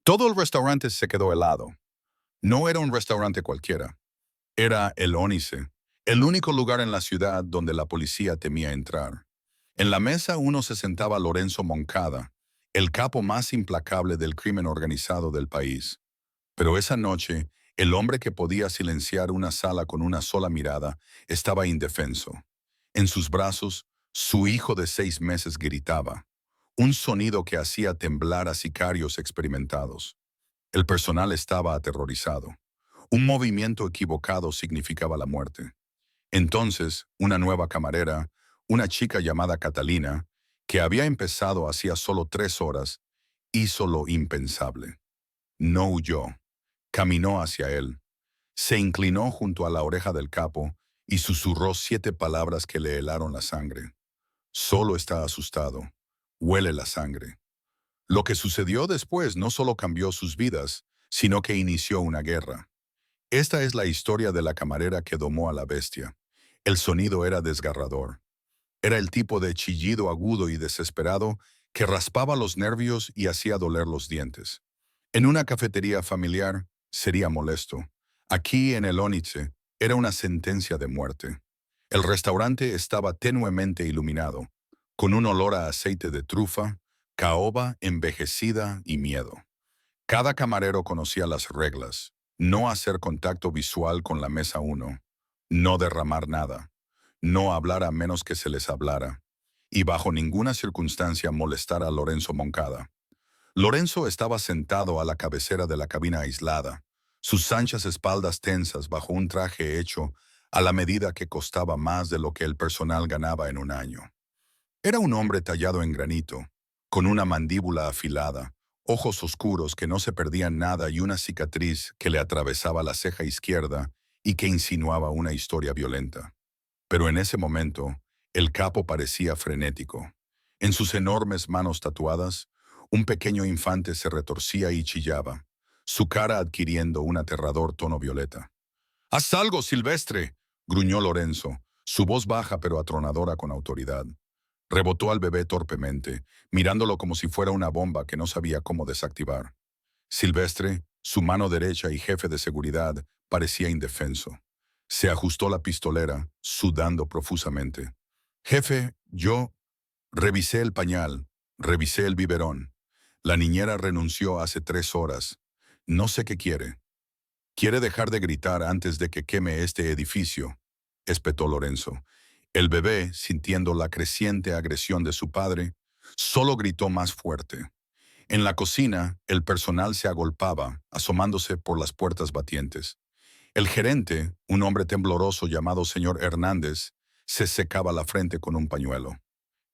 Todo el restaurante se quedó helado. No era un restaurante cualquiera. Era el Ónice, el único lugar en la ciudad donde la policía temía entrar. En la mesa uno se sentaba Lorenzo Moncada, el capo más implacable del crimen organizado del país. Pero esa noche, el hombre que podía silenciar una sala con una sola mirada estaba indefenso. En sus brazos, su hijo de 6 meses gritaba, un sonido que hacía temblar a sicarios experimentados. El personal estaba aterrorizado. Un movimiento equivocado significaba la muerte. Entonces, una nueva camarera, una chica llamada Catalina, que había empezado hacía solo 3 horas, hizo lo impensable. No huyó. Caminó hacia él. Se inclinó junto a la oreja del capo y susurró 7 palabras que le helaron la sangre. Solo está asustado. Huele la sangre. Lo que sucedió después no solo cambió sus vidas, sino que inició una guerra. Esta es la historia de la camarera que domó a la bestia. El sonido era desgarrador. Era el tipo de chillido agudo y desesperado que raspaba los nervios y hacía doler los dientes. En una cafetería familiar sería molesto. Aquí en el Ónice era una sentencia de muerte. El restaurante estaba tenuemente iluminado, con un olor a aceite de trufa, caoba envejecida y miedo. Cada camarero conocía las reglas: no hacer contacto visual con la mesa 1, no derramar nada, no hablar a menos que se les hablara, y bajo ninguna circunstancia molestar a Lorenzo Moncada. Lorenzo estaba sentado a la cabecera de la cabina aislada, sus anchas espaldas tensas bajo un traje hecho a la medida que costaba más de lo que el personal ganaba en un año. Era un hombre tallado en granito, con una mandíbula afilada, ojos oscuros que no se perdían nada y una cicatriz que le atravesaba la ceja izquierda y que insinuaba una historia violenta. Pero en ese momento, el capo parecía frenético. En sus enormes manos tatuadas, un pequeño infante se retorcía y chillaba, su cara adquiriendo un aterrador tono violeta. «¡Haz algo, Silvestre!», gruñó Lorenzo, su voz baja pero atronadora con autoridad. Rebotó al bebé torpemente, mirándolo como si fuera una bomba que no sabía cómo desactivar. Silvestre, su mano derecha y jefe de seguridad, parecía indefenso. Se ajustó la pistolera, sudando profusamente. «Jefe, yo revisé el pañal, revisé el biberón. La niñera renunció hace 3 horas. No sé qué quiere». «Quiere dejar de gritar antes de que queme este edificio», espetó Lorenzo. El bebé, sintiendo la creciente agresión de su padre, solo gritó más fuerte. En la cocina, el personal se agolpaba, asomándose por las puertas batientes. El gerente, un hombre tembloroso llamado señor Hernández, se secaba la frente con un pañuelo.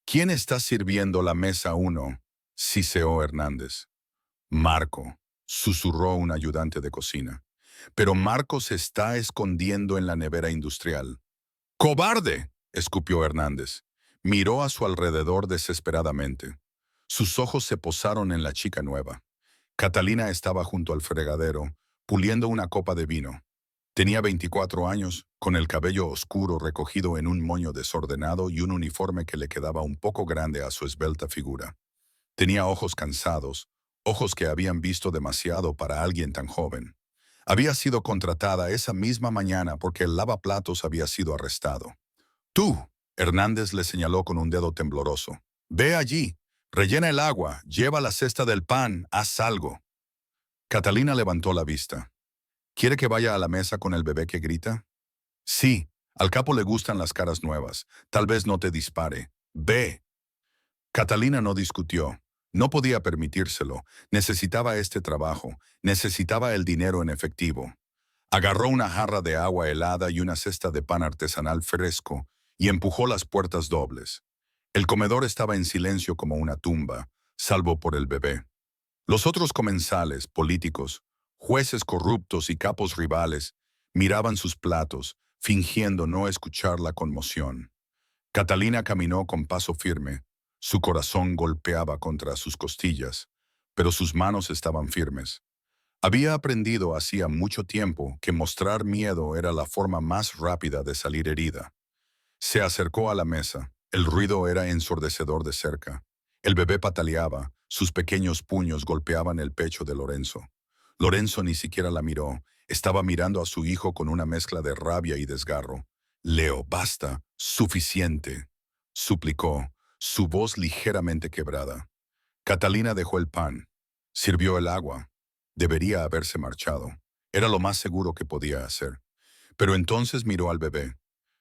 «¿Quién está sirviendo la mesa 1?», siseó Hernández. «Marco», susurró un ayudante de cocina. «Pero Marco se está escondiendo en la nevera industrial». «¡Cobarde!», escupió Hernández. Miró a su alrededor desesperadamente. Sus ojos se posaron en la chica nueva. Catalina estaba junto al fregadero, puliendo una copa de vino. Tenía 24 años, con el cabello oscuro recogido en un moño desordenado y un uniforme que le quedaba un poco grande a su esbelta figura. Tenía ojos cansados, ojos que habían visto demasiado para alguien tan joven. Había sido contratada esa misma mañana porque el lavaplatos había sido arrestado. «Tú», Hernández le señaló con un dedo tembloroso. «Ve allí, rellena el agua, lleva la cesta del pan, haz algo». Catalina levantó la vista. «¿Quiere que vaya a la mesa con el bebé que grita?». «Sí, al capo le gustan las caras nuevas. Tal vez no te dispare. Ve». Catalina no discutió. No podía permitírselo. Necesitaba este trabajo. Necesitaba el dinero en efectivo. Agarró una jarra de agua helada y una cesta de pan artesanal fresco y empujó las puertas dobles. El comedor estaba en silencio como una tumba, salvo por el bebé. Los otros comensales, políticos, jueces corruptos y capos rivales miraban sus platos, fingiendo no escuchar la conmoción. Catalina caminó con paso firme. Su corazón golpeaba contra sus costillas, pero sus manos estaban firmes. Había aprendido hacía mucho tiempo que mostrar miedo era la forma más rápida de salir herida. Se acercó a la mesa. El ruido era ensordecedor de cerca. El bebé pataleaba, Sus pequeños puños golpeaban el pecho de Lorenzo. Lorenzo ni siquiera la miró. Estaba mirando a su hijo con una mezcla de rabia y desgarro. Leo, basta, suficiente, suplicó, su voz ligeramente quebrada. Catalina dejó el pan. Sirvió el agua. Debería haberse marchado. Era lo más seguro que podía hacer. Pero entonces miró al bebé.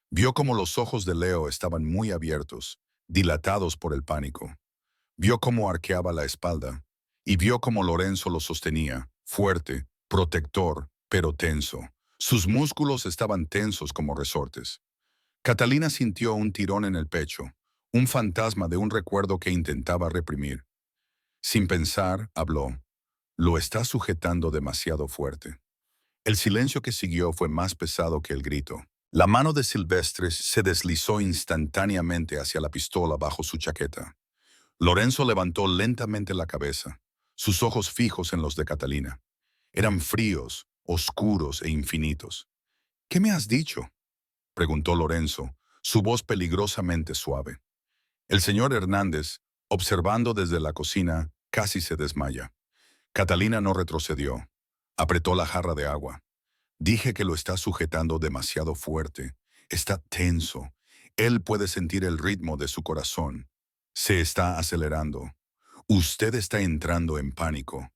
Vio cómo los ojos de Leo estaban muy abiertos, dilatados por el pánico. Vio cómo arqueaba la espalda y vio cómo Lorenzo lo sostenía, fuerte, protector, pero tenso. Sus músculos estaban tensos como resortes. Catalina sintió un tirón en el pecho, un fantasma de un recuerdo que intentaba reprimir. Sin pensar, habló. Lo está sujetando demasiado fuerte. El silencio que siguió fue más pesado que el grito. La mano de Silvestres se deslizó instantáneamente hacia la pistola bajo su chaqueta. Lorenzo levantó lentamente la cabeza, sus ojos fijos en los de Catalina. Eran fríos, oscuros e infinitos. ¿Qué me has dicho?, preguntó Lorenzo, su voz peligrosamente suave. El señor Hernández, observando desde la cocina, casi se desmaya. Catalina no retrocedió. Apretó la jarra de agua. Dije que lo está sujetando demasiado fuerte. Está tenso. Él puede sentir el ritmo de su corazón. Se está acelerando. Usted está entrando en pánico.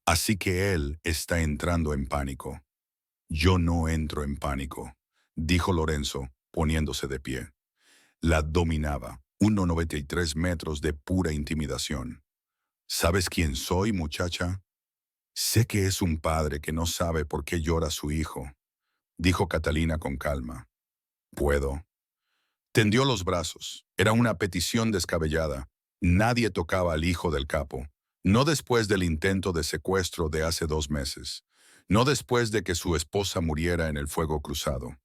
Así que él está entrando en pánico. Yo no entro en pánico, dijo Lorenzo, poniéndose de pie. La dominaba, 1,93 metros de pura intimidación. ¿Sabes quién soy, muchacha? Sé que es un padre que no sabe por qué llora su hijo, dijo Catalina con calma. ¿Puedo? Tendió los brazos. Era una petición descabellada. Nadie tocaba al hijo del capo. No después del intento de secuestro de hace 2 meses. No después de que su esposa muriera en el fuego cruzado.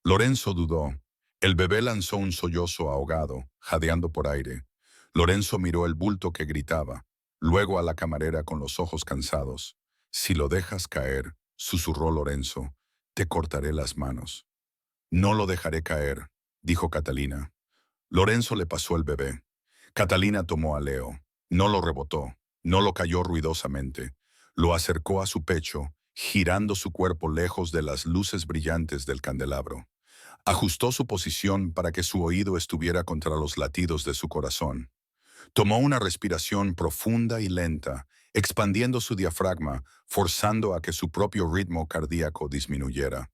Lorenzo dudó. El bebé lanzó un sollozo ahogado, jadeando por aire. Lorenzo miró el bulto que gritaba, luego a la camarera con los ojos cansados. Si lo dejas caer, susurró Lorenzo, te cortaré las manos. No lo dejaré caer, dijo Catalina. Lorenzo le pasó el bebé. Catalina tomó a Leo. No lo rebotó, no lo cayó ruidosamente. Lo acercó a su pecho, girando su cuerpo lejos de las luces brillantes del candelabro. Ajustó su posición para que su oído estuviera contra los latidos de su corazón. Tomó una respiración profunda y lenta, expandiendo su diafragma, forzando a que su propio ritmo cardíaco disminuyera.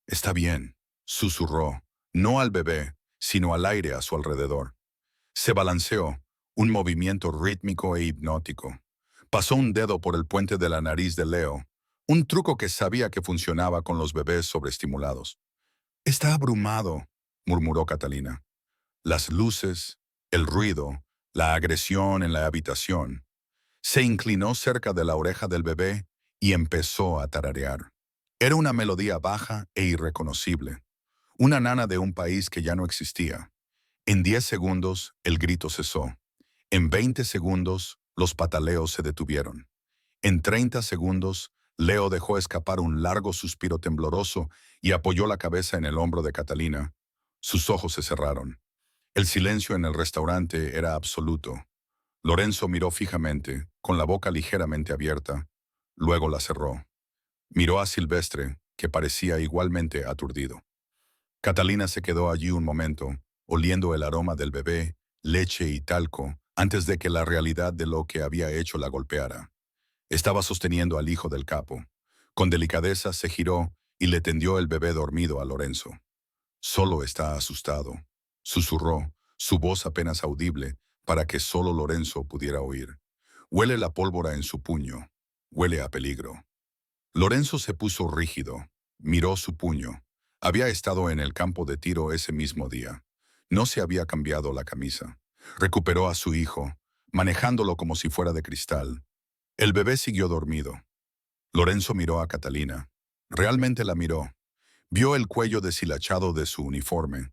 Está bien, susurró, no al bebé, sino al aire a su alrededor. Se balanceó, un movimiento rítmico e hipnótico. Pasó un dedo por el puente de la nariz de Leo, un truco que sabía que funcionaba con los bebés sobreestimulados. Está abrumado, murmuró Catalina. Las luces, el ruido, la agresión en la habitación. Se inclinó cerca de la oreja del bebé y empezó a tararear. Era una melodía baja e irreconocible, una nana de un país que ya no existía. En 10 segundos, el grito cesó. En 20 segundos, los pataleos se detuvieron. En 30 segundos, Leo dejó escapar un largo suspiro tembloroso y apoyó la cabeza en el hombro de Catalina. Sus ojos se cerraron. El silencio en el restaurante era absoluto. Lorenzo miró fijamente, con la boca ligeramente abierta. Luego la cerró. Miró a Silvestre, que parecía igualmente aturdido. Catalina se quedó allí un momento, oliendo el aroma del bebé, leche y talco, antes de que la realidad de lo que había hecho la golpeara. Estaba sosteniendo al hijo del capo. Con delicadeza se giró y le tendió el bebé dormido a Lorenzo. Solo está asustado, susurró, su voz apenas audible, para que solo Lorenzo pudiera oír. Huele la pólvora en su puño. Huele a peligro. Lorenzo se puso rígido. Miró su puño. Había estado en el campo de tiro ese mismo día. No se había cambiado la camisa. Recuperó a su hijo, manejándolo como si fuera de cristal. El bebé siguió dormido. Lorenzo miró a Catalina. Realmente la miró. Vio el cuello deshilachado de su uniforme.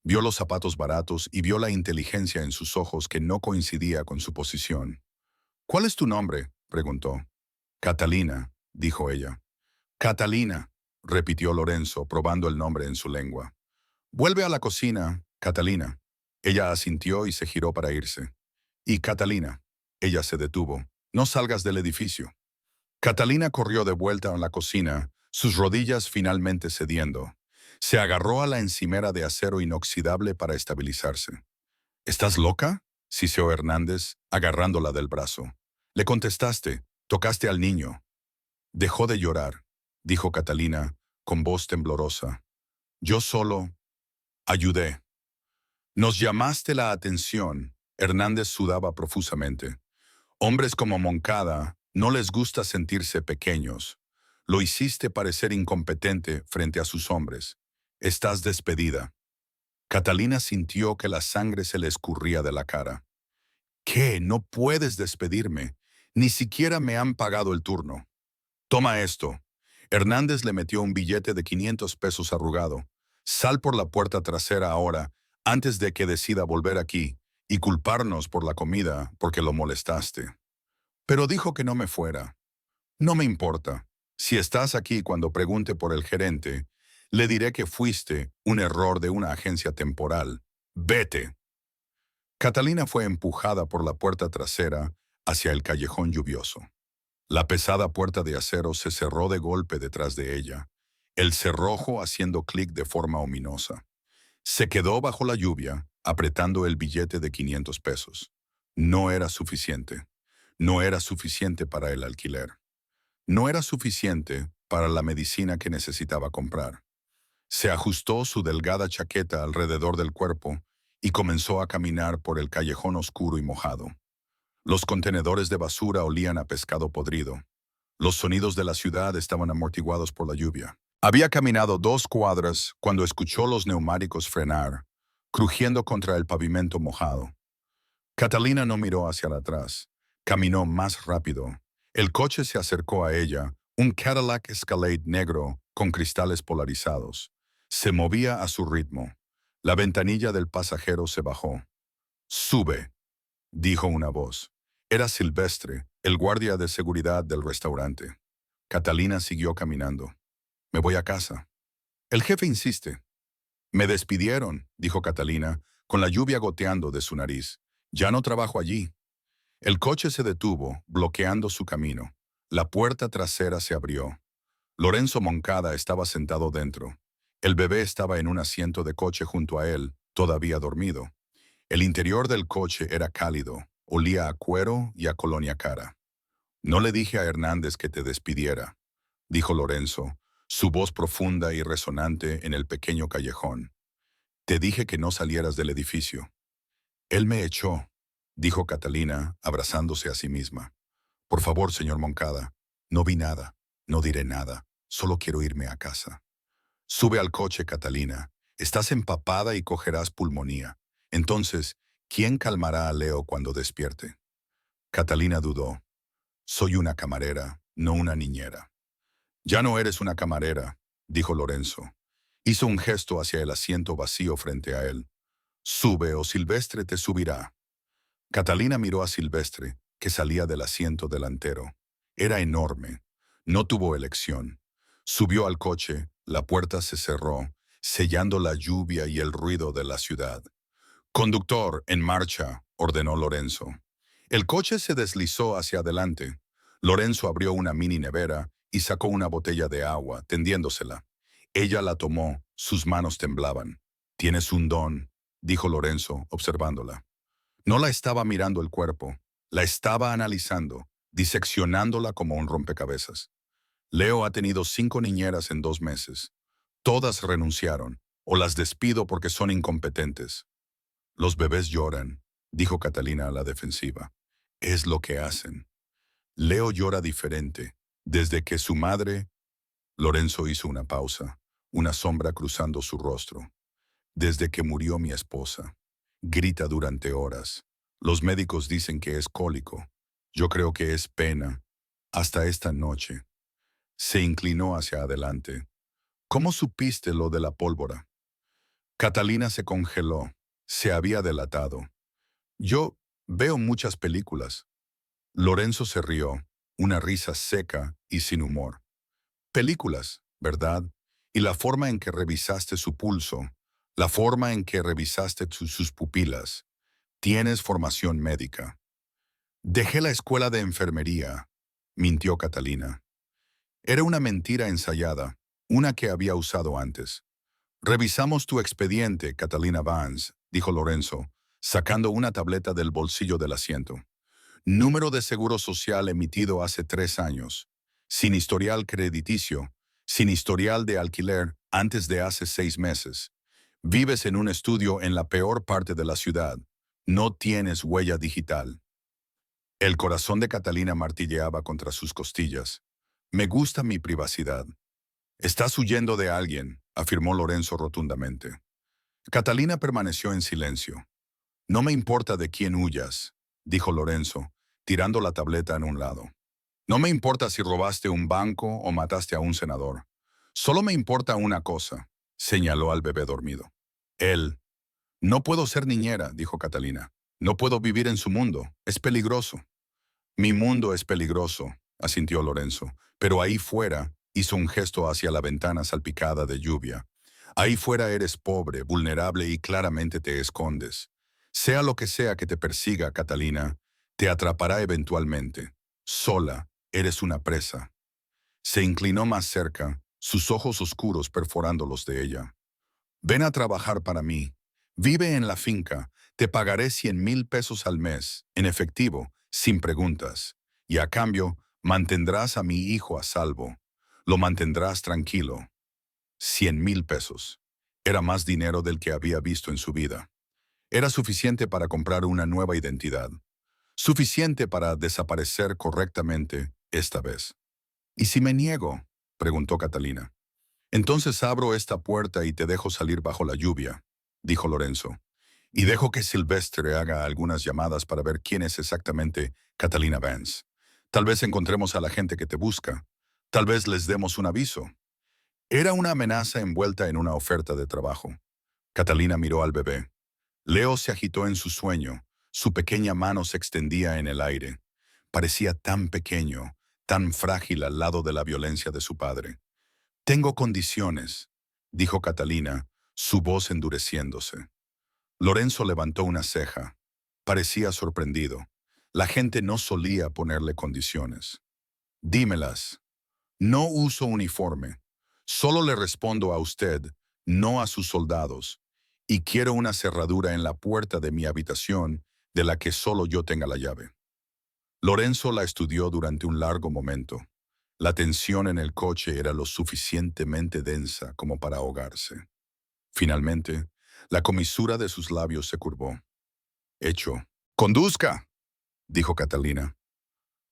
Vio los zapatos baratos y vio la inteligencia en sus ojos que no coincidía con su posición. ¿Cuál es tu nombre?, preguntó. Catalina, dijo ella. Catalina, repitió Lorenzo, probando el nombre en su lengua. Vuelve a la cocina, Catalina. Ella asintió y se giró para irse. ¿Y Catalina? Ella se detuvo. No salgas del edificio. Catalina corrió de vuelta a la cocina, sus rodillas finalmente cediendo. Se agarró a la encimera de acero inoxidable para estabilizarse. ¿Estás loca?, siseó Hernández, agarrándola del brazo. Le contestaste, tocaste al niño. Dejó de llorar, dijo Catalina, con voz temblorosa. Yo solo ayudé. Nos llamaste la atención. Hernández sudaba profusamente. Hombres como Moncada no les gusta sentirse pequeños. Lo hiciste parecer incompetente frente a sus hombres. Estás despedida. Catalina sintió que la sangre se le escurría de la cara. ¿Qué? No puedes despedirme. Ni siquiera me han pagado el turno. Toma esto. Hernández le metió un billete de 500 pesos arrugado. Sal por la puerta trasera ahora, antes de que decida volver aquí y culparnos por la comida porque lo molestaste. Pero dijo que no me fuera. No me importa. Si estás aquí cuando pregunte por el gerente, le diré que fuiste un error de una agencia temporal. Vete. Catalina fue empujada por la puerta trasera hacia el callejón lluvioso. La pesada puerta de acero se cerró de golpe detrás de ella, el cerrojo haciendo clic de forma ominosa. Se quedó bajo la lluvia, apretando el billete de 500 pesos. No era suficiente. No era suficiente para el alquiler. No era suficiente para la medicina que necesitaba comprar. Se ajustó su delgada chaqueta alrededor del cuerpo y comenzó a caminar por el callejón oscuro y mojado. Los contenedores de basura olían a pescado podrido. Los sonidos de la ciudad estaban amortiguados por la lluvia. Había caminado 2 cuadras cuando escuchó los neumáticos frenar, crujiendo contra el pavimento mojado. Catalina no miró hacia atrás. Caminó más rápido. El coche se acercó a ella, un Cadillac Escalade negro con cristales polarizados. Se movía a su ritmo. La ventanilla del pasajero se bajó. «Sube», dijo una voz. Era Silvestre, el guardia de seguridad del restaurante. Catalina siguió caminando. «Me voy a casa». «El jefe insiste». «Me despidieron», dijo Catalina, con la lluvia goteando de su nariz. «Ya no trabajo allí». El coche se detuvo, bloqueando su camino. La puerta trasera se abrió. Lorenzo Moncada estaba sentado dentro. El bebé estaba en un asiento de coche junto a él, todavía dormido. El interior del coche era cálido, olía a cuero y a colonia cara. «No le dije a Hernández que te despidiera», dijo Lorenzo, su voz profunda y resonante en el pequeño callejón. «Te dije que no salieras del edificio». «Él me echó», dijo Catalina, abrazándose a sí misma. «Por favor, señor Moncada, no vi nada, no diré nada, solo quiero irme a casa». «Sube al coche, Catalina. Estás empapada y cogerás pulmonía. Entonces, ¿quién calmará a Leo cuando despierte?» Catalina dudó. «Soy una camarera, no una niñera». «Ya no eres una camarera», dijo Lorenzo. Hizo un gesto hacia el asiento vacío frente a él. «Sube o Silvestre te subirá». Catalina miró a Silvestre, que salía del asiento delantero. Era enorme. No tuvo elección. Subió al coche, la puerta se cerró, sellando la lluvia y el ruido de la ciudad. «Conductor, en marcha», ordenó Lorenzo. El coche se deslizó hacia adelante. Lorenzo abrió una mini nevera y sacó una botella de agua, tendiéndosela. Ella la tomó, sus manos temblaban. «Tienes un don», dijo Lorenzo, observándola. No la estaba mirando el cuerpo, la estaba analizando, diseccionándola como un rompecabezas. «Leo ha tenido 5 niñeras en 2 meses. Todas renunciaron, o las despido porque son incompetentes». «Los bebés lloran», dijo Catalina a la defensiva. «Es lo que hacen. Leo llora diferente. Desde que su madre...» Lorenzo hizo una pausa, una sombra cruzando su rostro. «Desde que murió mi esposa. Grita durante horas. Los médicos dicen que es cólico. Yo creo que es pena. Hasta esta noche». Se inclinó hacia adelante. «¿Cómo supiste lo de la pólvora?» Catalina se congeló. Se había delatado. «Yo veo muchas películas». Lorenzo se rió, una risa seca y sin humor. «Películas, ¿verdad? Y la forma en que revisaste su pulso, la forma en que revisaste sus pupilas. Tienes formación médica». Dejé la escuela de enfermería, mintió Catalina. Era una mentira ensayada, una que había usado antes. Revisamos tu expediente, Catalina Vance, dijo Lorenzo, sacando una tableta del bolsillo del asiento. Número de seguro social emitido hace 3 años. Sin historial crediticio. Sin historial de alquiler antes de hace 6 meses. Vives en un estudio en la peor parte de la ciudad. No tienes huella digital. El corazón de Catalina martilleaba contra sus costillas. Me gusta mi privacidad. Estás huyendo de alguien, afirmó Lorenzo rotundamente. Catalina permaneció en silencio. No me importa de quién huyas, dijo Lorenzo, tirando la tableta en un lado. No me importa si robaste un banco o mataste a un senador. Solo me importa una cosa, señaló al bebé dormido. Él. No puedo ser niñera, dijo Catalina. No puedo vivir en su mundo. Es peligroso. Mi mundo es peligroso, asintió Lorenzo, pero ahí fuera hizo un gesto hacia la ventana salpicada de lluvia. Ahí fuera eres pobre, vulnerable y claramente te escondes. Sea lo que sea que te persiga, Catalina, te atrapará eventualmente. Sola, eres una presa. Se inclinó más cerca, sus ojos oscuros perforando los de ella. Ven a trabajar para mí. Vive en la finca. Te pagaré 100,000 pesos al mes, en efectivo, sin preguntas. Y a cambio, mantendrás a mi hijo a salvo. Lo mantendrás tranquilo. 100,000 pesos. Era más dinero del que había visto en su vida. Era suficiente para comprar una nueva identidad. Suficiente para desaparecer correctamente esta vez. ¿Y si me niego? Preguntó Catalina. Entonces abro esta puerta y te dejo salir bajo la lluvia, dijo Lorenzo. Y dejo que Silvestre haga algunas llamadas para ver quién es exactamente Catalina Vance. Tal vez encontremos a la gente que te busca. Tal vez les demos un aviso. Era una amenaza envuelta en una oferta de trabajo. Catalina miró al bebé. Leo se agitó en su sueño. Su pequeña mano se extendía en el aire. Parecía tan pequeño, tan frágil al lado de la violencia de su padre. Tengo condiciones, dijo Catalina, su voz endureciéndose. Lorenzo levantó una ceja. Parecía sorprendido. La gente no solía ponerle condiciones. Dímelas. No uso uniforme. Solo le respondo a usted, no a sus soldados. Y quiero una cerradura en la puerta de mi habitación de la que solo yo tenga la llave. Lorenzo la estudió durante un largo momento. La tensión en el coche era lo suficientemente densa como para ahogarse. Finalmente, la comisura de sus labios se curvó. Hecho. ¡Conduzca!, dijo Catalina.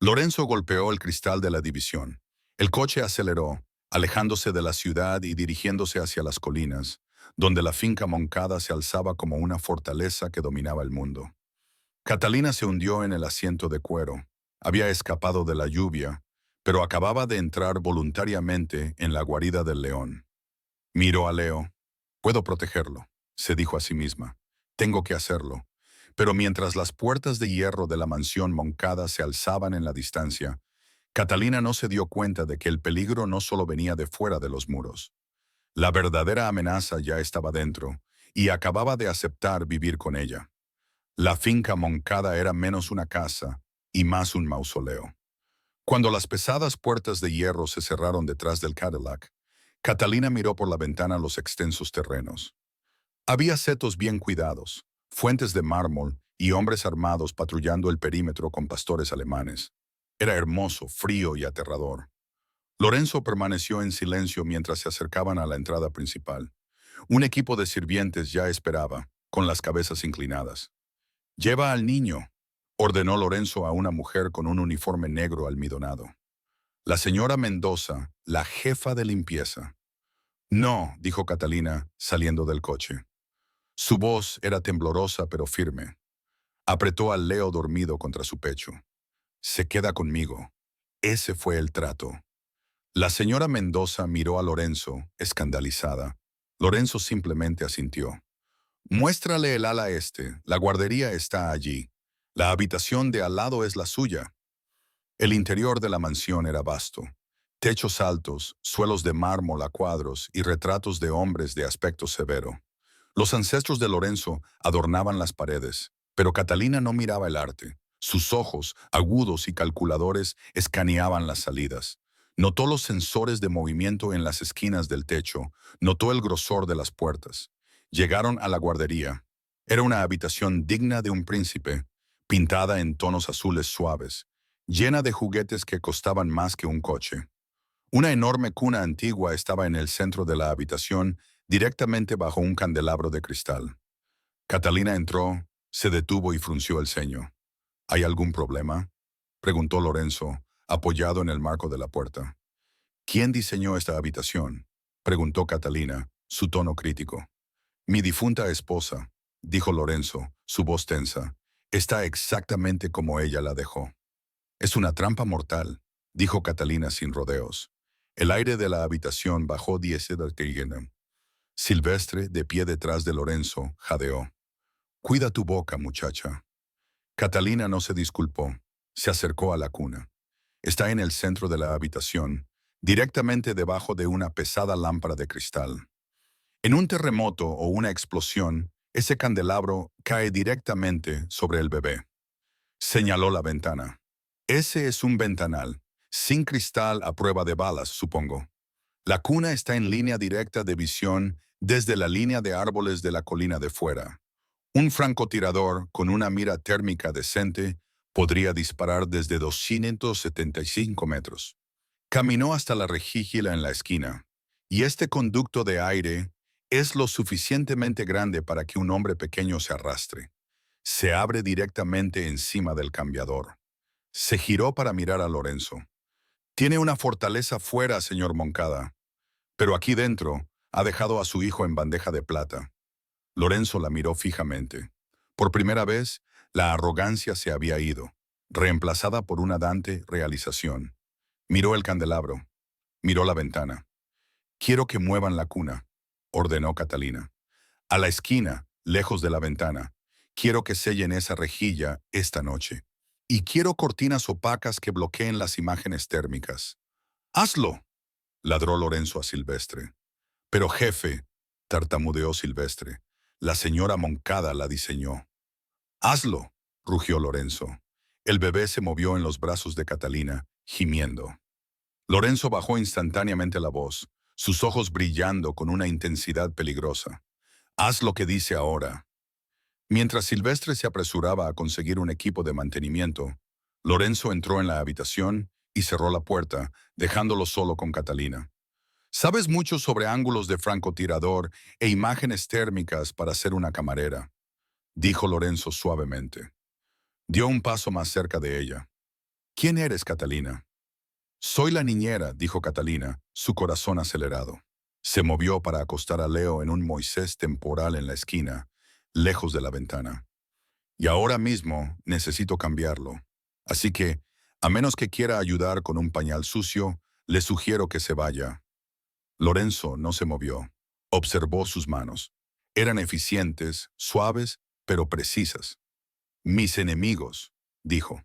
Lorenzo golpeó el cristal de la división. El coche aceleró, alejándose de la ciudad y dirigiéndose hacia las colinas, donde la finca Moncada se alzaba como una fortaleza que dominaba el mundo. Catalina se hundió en el asiento de cuero. Había escapado de la lluvia, pero acababa de entrar voluntariamente en la guarida del león. Miró a Leo. Puedo protegerlo, se dijo a sí misma. Tengo que hacerlo. Pero mientras las puertas de hierro de la mansión Moncada se alzaban en la distancia, Catalina no se dio cuenta de que el peligro no solo venía de fuera de los muros. La verdadera amenaza ya estaba dentro, y acababa de aceptar vivir con ella. La finca Moncada era menos una casa y más un mausoleo. Cuando las pesadas puertas de hierro se cerraron detrás del Cadillac, Catalina miró por la ventana los extensos terrenos. Había setos bien cuidados, fuentes de mármol y hombres armados patrullando el perímetro con pastores alemanes. Era hermoso, frío y aterrador. Lorenzo permaneció en silencio mientras se acercaban a la entrada principal. Un equipo de sirvientes ya esperaba, con las cabezas inclinadas. «Lleva al niño», ordenó Lorenzo a una mujer con un uniforme negro almidonado. La señora Mendoza, la jefa de limpieza. «No», dijo Catalina, saliendo del coche. Su voz era temblorosa pero firme. Apretó al Leo dormido contra su pecho. «Se queda conmigo». Ese fue el trato. La señora Mendoza miró a Lorenzo, escandalizada. Lorenzo simplemente asintió. «Muéstrale el ala este, la guardería está allí. La habitación de al lado es la suya». El interior de la mansión era vasto. Techos altos, suelos de mármol a cuadros y retratos de hombres de aspecto severo. Los ancestros de Lorenzo adornaban las paredes, pero Catalina no miraba el arte. Sus ojos, agudos y calculadores, escaneaban las salidas. Notó los sensores de movimiento en las esquinas del techo, notó el grosor de las puertas. Llegaron a la guardería. Era una habitación digna de un príncipe, pintada en tonos azules suaves, llena de juguetes que costaban más que un coche. Una enorme cuna antigua estaba en el centro de la habitación, directamente bajo un candelabro de cristal. Catalina entró, se detuvo y frunció el ceño. ¿Hay algún problema?, preguntó Lorenzo, apoyado en el marco de la puerta. ¿Quién diseñó esta habitación?, preguntó Catalina, su tono crítico. Mi difunta esposa, dijo Lorenzo, su voz tensa. Está exactamente como ella la dejó. Es una trampa mortal, dijo Catalina sin rodeos. El aire de la habitación bajó 10 centímetros. Silvestre, de pie detrás de Lorenzo, jadeó. Cuida tu boca, muchacha. Catalina no se disculpó. Se acercó a la cuna. Está en el centro de la habitación, directamente debajo de una pesada lámpara de cristal. En un terremoto o una explosión, ese candelabro cae directamente sobre el bebé. Señaló la ventana. Ese es un ventanal, sin cristal a prueba de balas, supongo. La cuna está en línea directa de visión desde la línea de árboles de la colina de fuera. Un francotirador con una mira térmica decente podría disparar desde 275 metros. Caminó hasta la rejilla en la esquina, y este conducto de aire es lo suficientemente grande para que un hombre pequeño se arrastre. Se abre directamente encima del cambiador. Se giró para mirar a Lorenzo. Tiene una fortaleza fuera, señor Moncada, pero aquí dentro ha dejado a su hijo en bandeja de plata. Lorenzo la miró fijamente. Por primera vez, la arrogancia se había ido, reemplazada por una dante realización. Miró el candelabro. Miró la ventana. Quiero que muevan la cuna, ordenó Catalina. A la esquina, lejos de la ventana. Quiero que sellen esa rejilla esta noche. Y quiero cortinas opacas que bloqueen las imágenes térmicas. ¡Hazlo!, ladró Lorenzo a Silvestre. Pero jefe, tartamudeó Silvestre, la señora Moncada la diseñó. ¡Hazlo!, rugió Lorenzo. El bebé se movió en los brazos de Catalina, gimiendo. Lorenzo bajó instantáneamente la voz, sus ojos brillando con una intensidad peligrosa. Haz lo que dice ahora. Mientras Silvestre se apresuraba a conseguir un equipo de mantenimiento, Lorenzo entró en la habitación y cerró la puerta, dejándolo solo con Catalina. Sabes mucho sobre ángulos de francotirador e imágenes térmicas para ser una camarera, dijo Lorenzo suavemente. Dio un paso más cerca de ella. ¿Quién eres, Catalina? Soy la niñera, dijo Catalina, su corazón acelerado. Se movió para acostar a Leo en un Moisés temporal en la esquina, lejos de la ventana. Y ahora mismo necesito cambiarlo. Así que, a menos que quiera ayudar con un pañal sucio, le sugiero que se vaya. Lorenzo no se movió. Observó sus manos. Eran eficientes, suaves, pero precisas. Mis enemigos, dijo,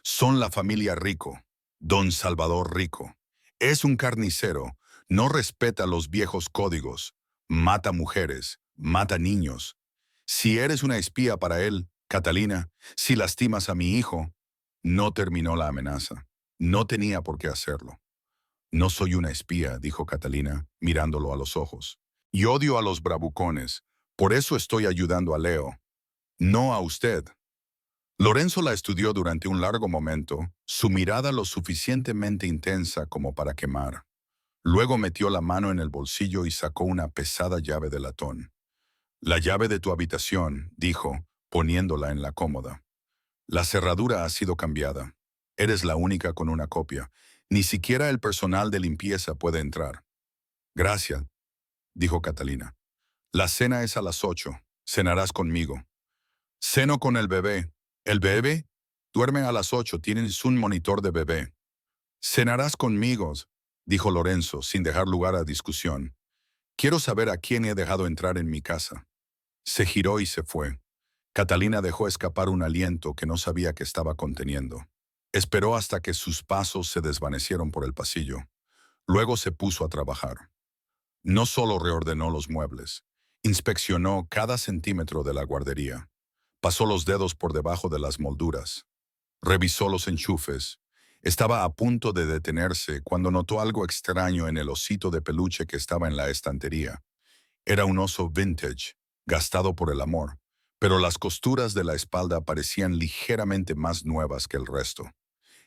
son la familia Rico, don Salvador Rico. Es un carnicero, no respeta los viejos códigos, mata mujeres, mata niños. Si eres una espía para él, Catalina, si lastimas a mi hijo, no terminó la amenaza. No tenía por qué hacerlo. No soy una espía, dijo Catalina, mirándolo a los ojos. Y odio a los bravucones. Por eso estoy ayudando a Leo. No a usted. Lorenzo la estudió durante un largo momento, su mirada lo suficientemente intensa como para quemar. Luego metió la mano en el bolsillo y sacó una pesada llave de latón. La llave de tu habitación, dijo, poniéndola en la cómoda. La cerradura ha sido cambiada. Eres la única con una copia. Ni siquiera el personal de limpieza puede entrar. Gracias, dijo Catalina. La cena es a las 8. Cenarás conmigo. Ceno con el bebé. ¿El bebé? Duerme a las 8. Tienes un monitor de bebé. Cenarás conmigo, dijo Lorenzo, sin dejar lugar a discusión. Quiero saber a quién he dejado entrar en mi casa. Se giró y se fue. Catalina dejó escapar un aliento que no sabía que estaba conteniendo. Esperó hasta que sus pasos se desvanecieron por el pasillo. Luego se puso a trabajar. No solo reordenó los muebles, inspeccionó cada centímetro de la guardería. Pasó los dedos por debajo de las molduras. Revisó los enchufes. Estaba a punto de detenerse cuando notó algo extraño en el osito de peluche que estaba en la estantería. Era un oso vintage, gastado por el amor, pero las costuras de la espalda parecían ligeramente más nuevas que el resto.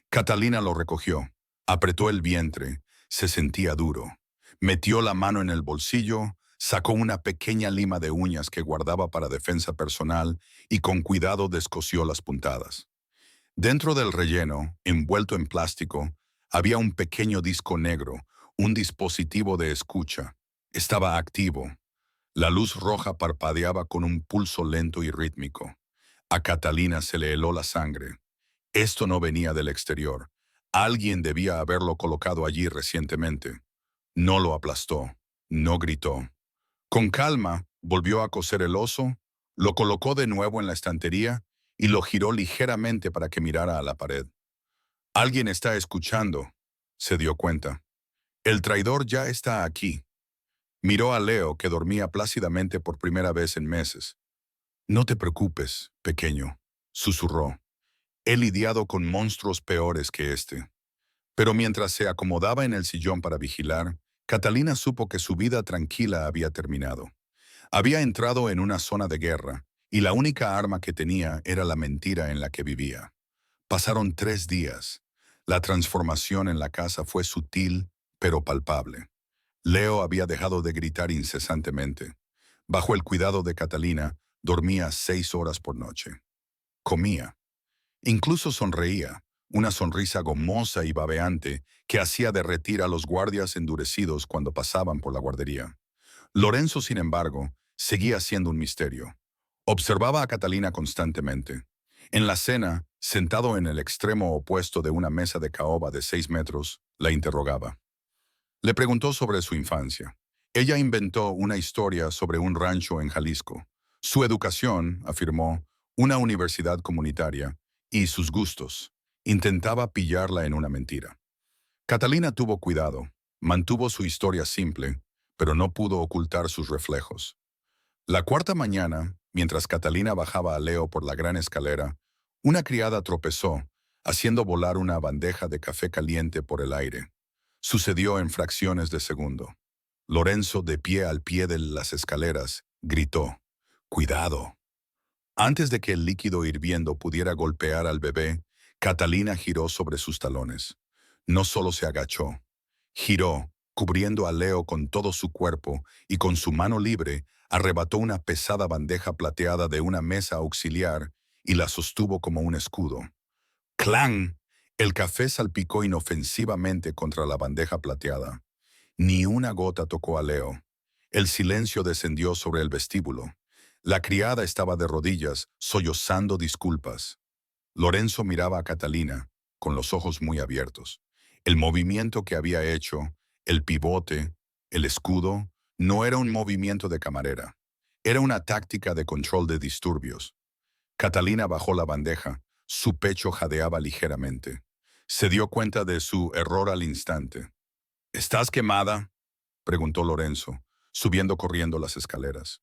Catalina lo recogió, apretó el vientre, se sentía duro. Metió la mano en el bolsillo, sacó una pequeña lima de uñas que guardaba para defensa personal y con cuidado descosió las puntadas. Dentro del relleno, envuelto en plástico, había un pequeño disco negro, un dispositivo de escucha. Estaba activo. La luz roja parpadeaba con un pulso lento y rítmico. A Catalina se le heló la sangre. Esto no venía del exterior. Alguien debía haberlo colocado allí recientemente. No lo aplastó, no gritó. Con calma, volvió a coser el oso, lo colocó de nuevo en la estantería y lo giró ligeramente para que mirara a la pared. Alguien está escuchando, se dio cuenta. El traidor ya está aquí. Miró a Leo, que dormía plácidamente por primera vez en meses. No te preocupes, pequeño, susurró. He lidiado con monstruos peores que este. Pero mientras se acomodaba en el sillón para vigilar, Catalina supo que su vida tranquila había terminado. Había entrado en una zona de guerra, y la única arma que tenía era la mentira en la que vivía. Pasaron 3 días. La transformación en la casa fue sutil, pero palpable. Leo había dejado de gritar incesantemente. Bajo el cuidado de Catalina, dormía 6 horas por noche. Comía. Incluso sonreía, una sonrisa gomosa y babeante que hacía derretir a los guardias endurecidos cuando pasaban por la guardería. Lorenzo, sin embargo, seguía siendo un misterio. Observaba a Catalina constantemente. En la cena, sentado en el extremo opuesto de una mesa de caoba de 6 metros, la interrogaba. Le preguntó sobre su infancia. Ella inventó una historia sobre un rancho en Jalisco. Su educación, afirmó, una universidad comunitaria, y sus gustos. Intentaba pillarla en una mentira. Catalina tuvo cuidado, mantuvo su historia simple, pero no pudo ocultar sus reflejos. La cuarta mañana, mientras Catalina bajaba a Leo por la gran escalera, una criada tropezó, haciendo volar una bandeja de café caliente por el aire. Sucedió en fracciones de segundo. Lorenzo, de pie al pie de las escaleras, gritó, «¡Cuidado!». Antes de que el líquido hirviendo pudiera golpear al bebé, Catalina giró sobre sus talones. No solo se agachó, giró, cubriendo a Leo con todo su cuerpo y con su mano libre arrebató una pesada bandeja plateada de una mesa auxiliar y la sostuvo como un escudo. ¡Clang! El café salpicó inofensivamente contra la bandeja plateada. Ni una gota tocó a Leo. El silencio descendió sobre el vestíbulo. La criada estaba de rodillas, sollozando disculpas. Lorenzo miraba a Catalina, con los ojos muy abiertos. El movimiento que había hecho, el pivote, el escudo, no era un movimiento de camarera. Era una táctica de control de disturbios. Catalina bajó la bandeja. Su pecho jadeaba ligeramente. Se dio cuenta de su error al instante. «¿Estás quemada?», preguntó Lorenzo, subiendo corriendo las escaleras.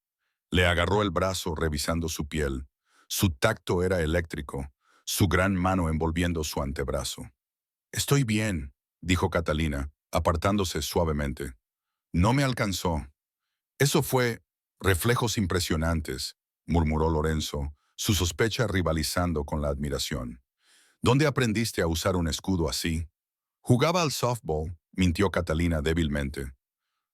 Le agarró el brazo revisando su piel. Su tacto era eléctrico, su gran mano envolviendo su antebrazo. «Estoy bien», dijo Catalina, apartándose suavemente. «No me alcanzó». «Eso fue reflejos impresionantes», murmuró Lorenzo, su sospecha rivalizando con la admiración. «¿Dónde aprendiste a usar un escudo así?» «Jugaba al softball», mintió Catalina débilmente.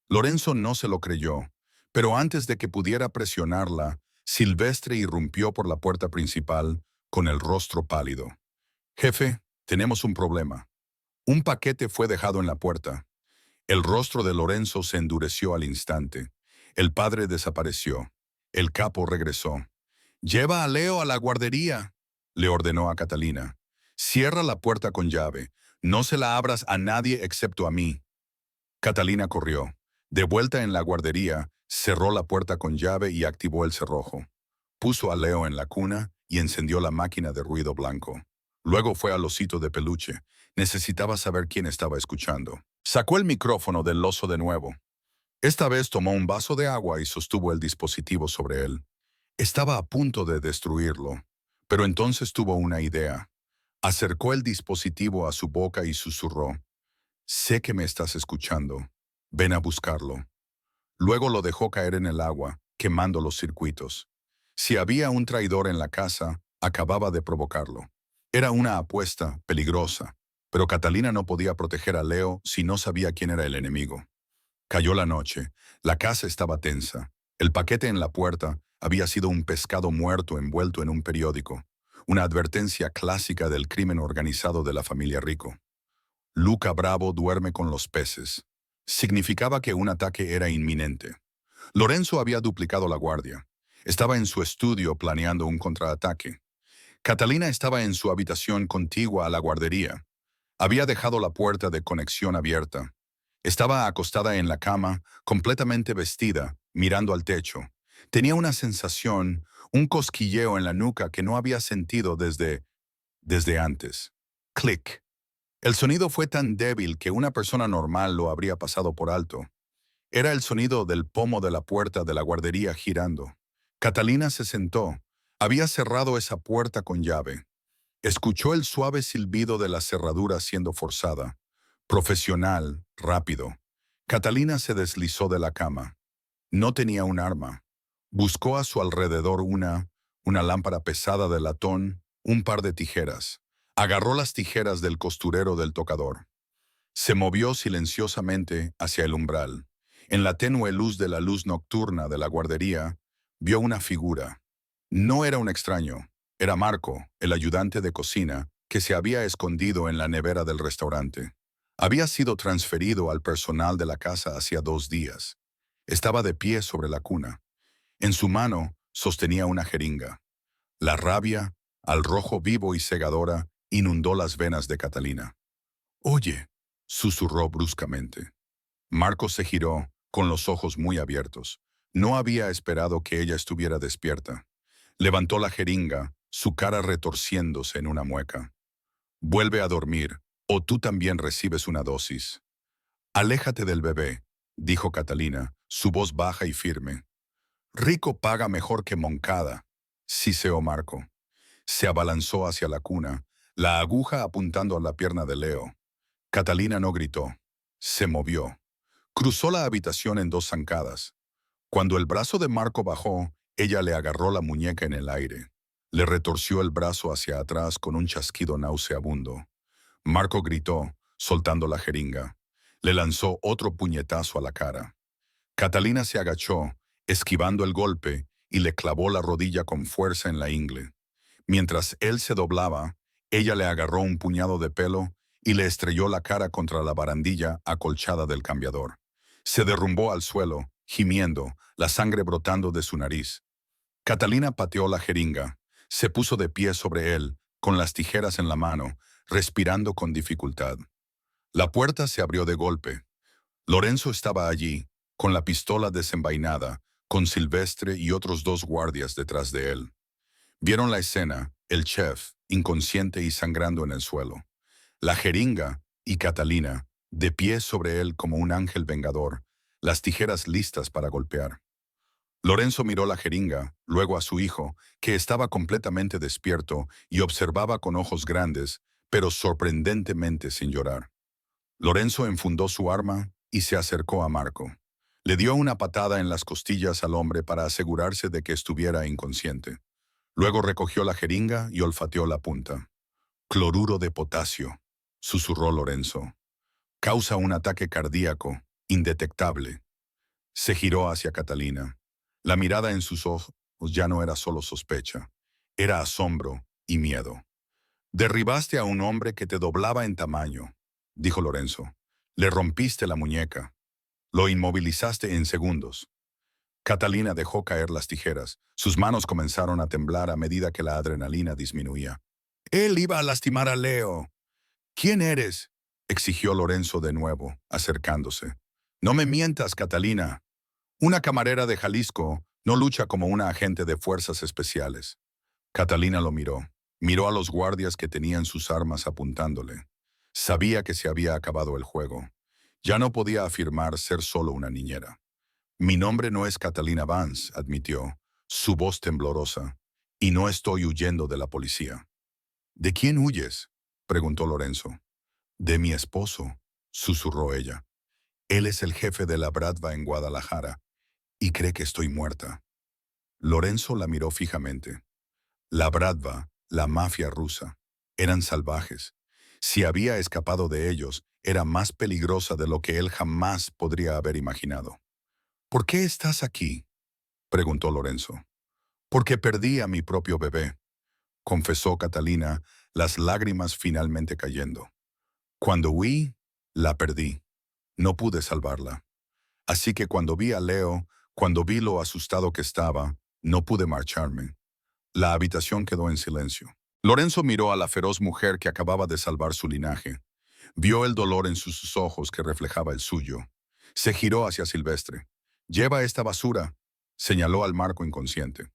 Lorenzo no se lo creyó, pero antes de que pudiera presionarla, Silvestre irrumpió por la puerta principal con el rostro pálido. «Jefe, tenemos un problema». Un paquete fue dejado en la puerta. El rostro de Lorenzo se endureció al instante. El padre desapareció. El capo regresó. «Lleva a Leo a la guardería», le ordenó a Catalina. «Cierra la puerta con llave. No se la abras a nadie excepto a mí». Catalina corrió. De vuelta en la guardería, cerró la puerta con llave y activó el cerrojo. Puso a Leo en la cuna y encendió la máquina de ruido blanco. Luego fue al osito de peluche. Necesitaba saber quién estaba escuchando. Sacó el micrófono del oso de nuevo. Esta vez tomó un vaso de agua y sostuvo el dispositivo sobre él. Estaba a punto de destruirlo, pero entonces tuvo una idea. Acercó el dispositivo a su boca y susurró, «Sé que me estás escuchando. Ven a buscarlo». Luego lo dejó caer en el agua, quemando los circuitos. Si había un traidor en la casa, acababa de provocarlo. Era una apuesta peligrosa, pero Catalina no podía proteger a Leo si no sabía quién era el enemigo. Cayó la noche. La casa estaba tensa. El paquete en la puerta había sido un pescado muerto envuelto en un periódico, una advertencia clásica del crimen organizado de la familia Rico. Luca Bravo duerme con los peces. Significaba que un ataque era inminente. Lorenzo había duplicado la guardia. Estaba en su estudio planeando un contraataque. Catalina estaba en su habitación contigua a la guardería. Había dejado la puerta de conexión abierta. Estaba acostada en la cama, completamente vestida, mirando al techo. Tenía una sensación, un cosquilleo en la nuca que no había sentido desde antes. Clic. El sonido fue tan débil que una persona normal lo habría pasado por alto. Era el sonido del pomo de la puerta de la guardería girando. Catalina se sentó. Había cerrado esa puerta con llave. Escuchó el suave silbido de la cerradura siendo forzada. Profesional, rápido. Catalina se deslizó de la cama. No tenía un arma. Buscó a su alrededor una lámpara pesada de latón, un par de tijeras. Agarró las tijeras del costurero del tocador. Se movió silenciosamente hacia el umbral. En la tenue luz de la luz nocturna de la guardería, vio una figura. No era un extraño. Era Marco, el ayudante de cocina, que se había escondido en la nevera del restaurante. Había sido transferido al personal de la casa hacía 2 días. Estaba de pie sobre la cuna. En su mano sostenía una jeringa. La rabia, al rojo vivo y cegadora, inundó las venas de Catalina. «Oye», susurró bruscamente. Marco se giró, con los ojos muy abiertos. No había esperado que ella estuviera despierta. Levantó la jeringa, su cara retorciéndose en una mueca. «Vuelve a dormir, o tú también recibes una dosis». «Aléjate del bebé», dijo Catalina, su voz baja y firme. «Rico paga mejor que Moncada», siseó Marco. Se abalanzó hacia la cuna, la aguja apuntando a la pierna de Leo. Catalina no gritó. Se movió. Cruzó la habitación en 2 zancadas. Cuando el brazo de Marco bajó, ella le agarró la muñeca en el aire. Le retorció el brazo hacia atrás con un chasquido nauseabundo. Marco gritó, soltando la jeringa. Le lanzó otro puñetazo a la cara. Catalina se agachó, esquivando el golpe, y le clavó la rodilla con fuerza en la ingle. Mientras él se doblaba, ella le agarró un puñado de pelo y le estrelló la cara contra la barandilla acolchada del cambiador. Se derrumbó al suelo, gimiendo, la sangre brotando de su nariz. Catalina pateó la jeringa. Se puso de pie sobre él, con las tijeras en la mano, respirando con dificultad. La puerta se abrió de golpe. Lorenzo estaba allí, con la pistola desenvainada, con Silvestre y otros 2 guardias detrás de él. Vieron la escena, el chef, inconsciente y sangrando en el suelo. La jeringa y Catalina, de pie sobre él como un ángel vengador, las tijeras listas para golpear. Lorenzo miró la jeringa, luego a su hijo, que estaba completamente despierto y observaba con ojos grandes, pero sorprendentemente sin llorar. Lorenzo enfundó su arma y se acercó a Marco. Le dio una patada en las costillas al hombre para asegurarse de que estuviera inconsciente. Luego recogió la jeringa y olfateó la punta. «Cloruro de potasio», susurró Lorenzo. «Causa un ataque cardíaco, indetectable». Se giró hacia Catalina. La mirada en sus ojos ya no era solo sospecha, era asombro y miedo. «Derribaste a un hombre que te doblaba en tamaño», dijo Lorenzo. «Le rompiste la muñeca. Lo inmovilizaste en segundos». Catalina dejó caer las tijeras. Sus manos comenzaron a temblar a medida que la adrenalina disminuía. «Él iba a lastimar a Leo». «¿Quién eres?», exigió Lorenzo de nuevo, acercándose. «No me mientas, Catalina. Una camarera de Jalisco no lucha como una agente de fuerzas especiales». Catalina lo miró. Miró a los guardias que tenían sus armas apuntándole. Sabía que se había acabado el juego. Ya no podía afirmar ser solo una niñera. «Mi nombre no es Catalina Vance», admitió, su voz temblorosa, «y no estoy huyendo de la policía». «¿De quién huyes?», preguntó Lorenzo. De mi esposo, susurró ella. Él es el jefe de la Bratva en Guadalajara y cree que estoy muerta. Lorenzo la miró fijamente. La Bratva, la mafia rusa, eran salvajes. Si había escapado de ellos, era más peligrosa de lo que él jamás podría haber imaginado. ¿Por qué estás aquí?, preguntó Lorenzo. Porque perdí a mi propio bebé, confesó Catalina, las lágrimas finalmente cayendo. Cuando huí, la perdí. No pude salvarla. Así que cuando vi a Leo, cuando vi lo asustado que estaba, no pude marcharme. La habitación quedó en silencio. Lorenzo miró a la feroz mujer que acababa de salvar su linaje. Vio el dolor en sus ojos que reflejaba el suyo. Se giró hacia Silvestre. «Lleva esta basura», señaló al Marco inconsciente.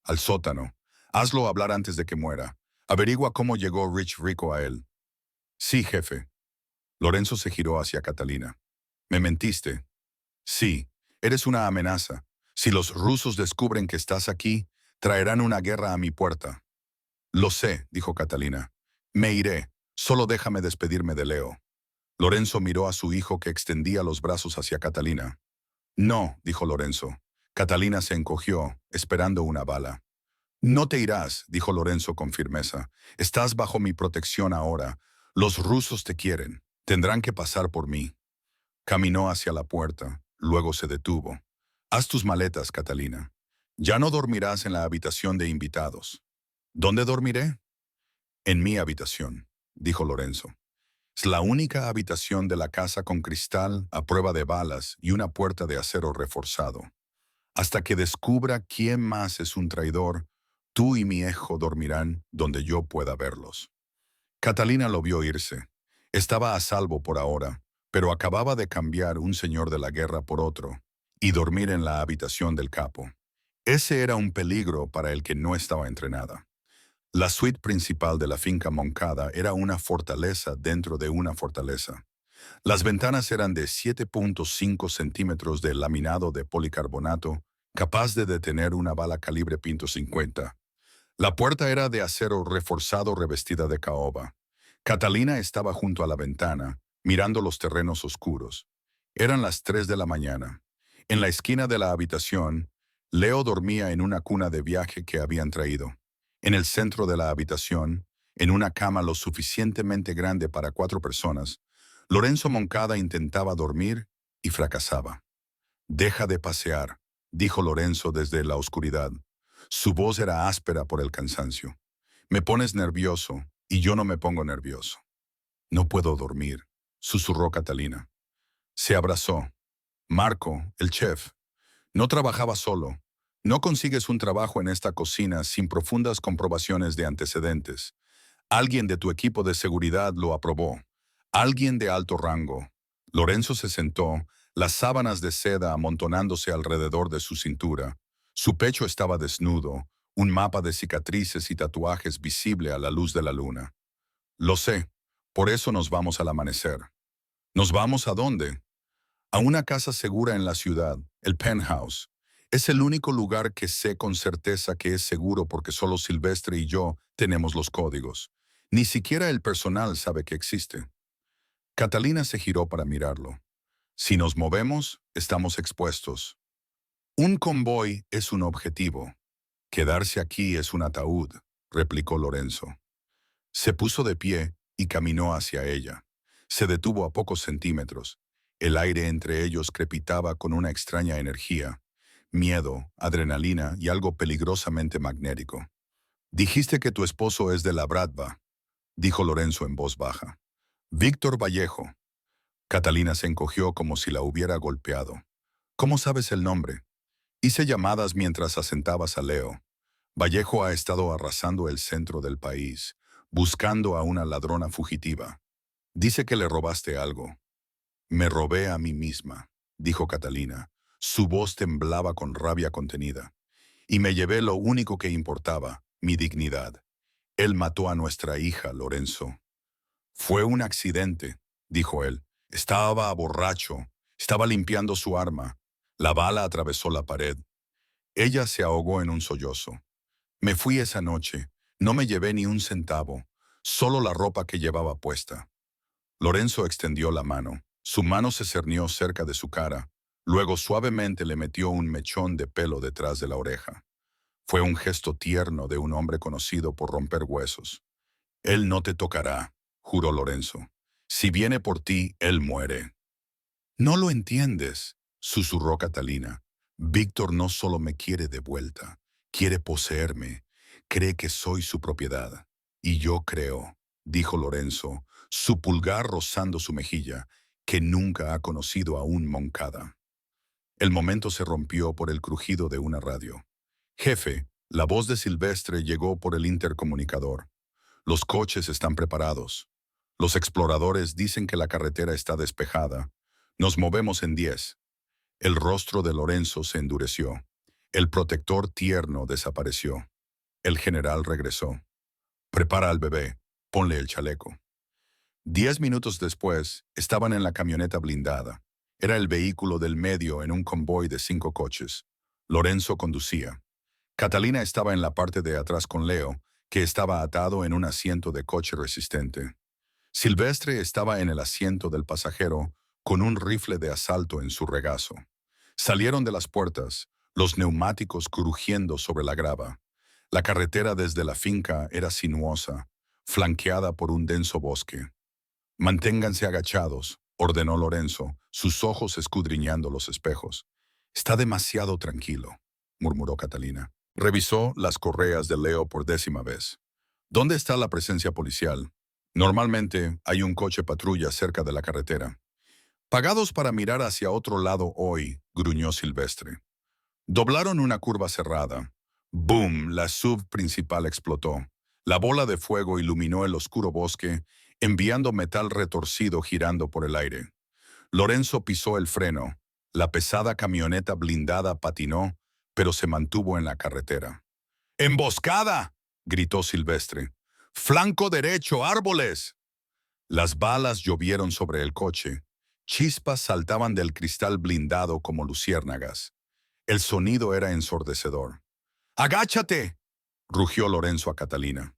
«Al sótano. Hazlo hablar antes de que muera. Averigua cómo llegó Rich Rico a él». «Sí, jefe». Lorenzo se giró hacia Catalina. «¿Me mentiste?» «Sí, eres una amenaza. Si los rusos descubren que estás aquí, traerán una guerra a mi puerta». «Lo sé», dijo Catalina. «Me iré. Solo déjame despedirme de Leo». Lorenzo miró a su hijo que extendía los brazos hacia Catalina. «No», dijo Lorenzo. Catalina se encogió, esperando una bala. «No te irás», dijo Lorenzo con firmeza. «Estás bajo mi protección ahora. Los rusos te quieren. Tendrán que pasar por mí». Caminó hacia la puerta, luego se detuvo. «Haz tus maletas, Catalina. Ya no dormirás en la habitación de invitados». «¿Dónde dormiré?» «En mi habitación», dijo Lorenzo. «Es la única habitación de la casa con cristal a prueba de balas y una puerta de acero reforzado. Hasta que descubra quién más es un traidor, tú y mi hijo dormirán donde yo pueda verlos». Catalina lo vio irse. Estaba a salvo por ahora, pero acababa de cambiar un señor de la guerra por otro y dormir en la habitación del capo. Ese era un peligro para el que no estaba entrenada. La suite principal de la finca Moncada era una fortaleza dentro de una fortaleza. Las ventanas eran de 7.5 centímetros de laminado de policarbonato, capaz de detener una bala calibre .50. La puerta era de acero reforzado revestida de caoba. Catalina estaba junto a la ventana, mirando los terrenos oscuros. Eran las 3 de la mañana. En la esquina de la habitación, Leo dormía en una cuna de viaje que habían traído. En el centro de la habitación, en una cama lo suficientemente grande para 4 personas, Lorenzo Moncada intentaba dormir y fracasaba. «Deja de pasear», dijo Lorenzo desde la oscuridad. Su voz era áspera por el cansancio. «Me pones nervioso y yo no me pongo nervioso». «No puedo dormir», susurró Catalina. Se abrazó. Marco, el chef, no trabajaba solo. No consigues un trabajo en esta cocina sin profundas comprobaciones de antecedentes. Alguien de tu equipo de seguridad lo aprobó. Alguien de alto rango. Lorenzo se sentó, las sábanas de seda amontonándose alrededor de su cintura. Su pecho estaba desnudo, un mapa de cicatrices y tatuajes visible a la luz de la luna. «Lo sé, por eso nos vamos al amanecer». «¿Nos vamos a dónde?» «A una casa segura en la ciudad, el Penthouse. Es el único lugar que sé con certeza que es seguro porque solo Silvestre y yo tenemos los códigos. Ni siquiera el personal sabe que existe». Catalina se giró para mirarlo. «Si nos movemos, estamos expuestos. Un convoy es un objetivo. Quedarse aquí es un ataúd», replicó Lorenzo. Se puso de pie y caminó hacia ella. Se detuvo a pocos centímetros. El aire entre ellos crepitaba con una extraña energía. Miedo, adrenalina y algo peligrosamente magnético. «Dijiste que tu esposo es de la Bratva», dijo Lorenzo en voz baja. «Víctor Vallejo». Catalina se encogió como si la hubiera golpeado. «¿Cómo sabes el nombre?» «Hice llamadas mientras asentabas a Leo. Vallejo ha estado arrasando el centro del país, buscando a una ladrona fugitiva. Dice que le robaste algo». «Me robé a mí misma», dijo Catalina. Su voz temblaba con rabia contenida. «Y me llevé lo único que importaba, mi dignidad. Él mató a nuestra hija, Lorenzo». «Fue un accidente», dijo él. «Estaba borracho. Estaba limpiando su arma. La bala atravesó la pared». Ella se ahogó en un sollozo. «Me fui esa noche. No me llevé ni un centavo. solo la ropa que llevaba puesta. Lorenzo extendió la mano. Su mano se cernió cerca de su cara. Luego suavemente le metió un mechón de pelo detrás de la oreja. Fue un gesto tierno de un hombre conocido por romper huesos. Él no te tocará, juró Lorenzo. Si viene por ti, él muere. No lo entiendes, susurró Catalina. Víctor no solo me quiere de vuelta, quiere poseerme. Cree que soy su propiedad. Y yo creo, dijo Lorenzo, su pulgar rozando su mejilla, que nunca ha conocido a un Moncada. El momento se rompió por el crujido de una radio. Jefe, la voz de Silvestre llegó por el intercomunicador. Los coches están preparados. Los exploradores dicen que la carretera está despejada. Nos movemos en 10. El rostro de Lorenzo se endureció. El protector tierno desapareció. El general regresó. Prepara al bebé. Ponle el chaleco. 10 minutos después, estaban en la camioneta blindada. Era el vehículo del medio en un convoy de 5 coches. Lorenzo conducía. Catalina estaba en la parte de atrás con Leo, que estaba atado en un asiento de coche resistente. Silvestre estaba en el asiento del pasajero, con un rifle de asalto en su regazo. Salieron de las puertas, los neumáticos crujiendo sobre la grava. La carretera desde la finca era sinuosa, flanqueada por un denso bosque. Manténganse agachados, ordenó Lorenzo, sus ojos escudriñando los espejos. Está demasiado tranquilo, murmuró Catalina. Revisó las correas de Leo por 10ª vez. ¿Dónde está la presencia policial? Normalmente hay un coche patrulla cerca de la carretera. Pagados para mirar hacia otro lado hoy, gruñó Silvestre. Doblaron una curva cerrada. ¡Boom! La SUV principal explotó. La bola de fuego iluminó el oscuro bosque, enviando metal retorcido girando por el aire. Lorenzo pisó el freno. La pesada camioneta blindada patinó, pero se mantuvo en la carretera. ¡Emboscada!, gritó Silvestre. ¡Flanco derecho, árboles! Las balas llovieron sobre el coche. Chispas saltaban del cristal blindado como luciérnagas. El sonido era ensordecedor. ¡Agáchate!, rugió Lorenzo a Catalina.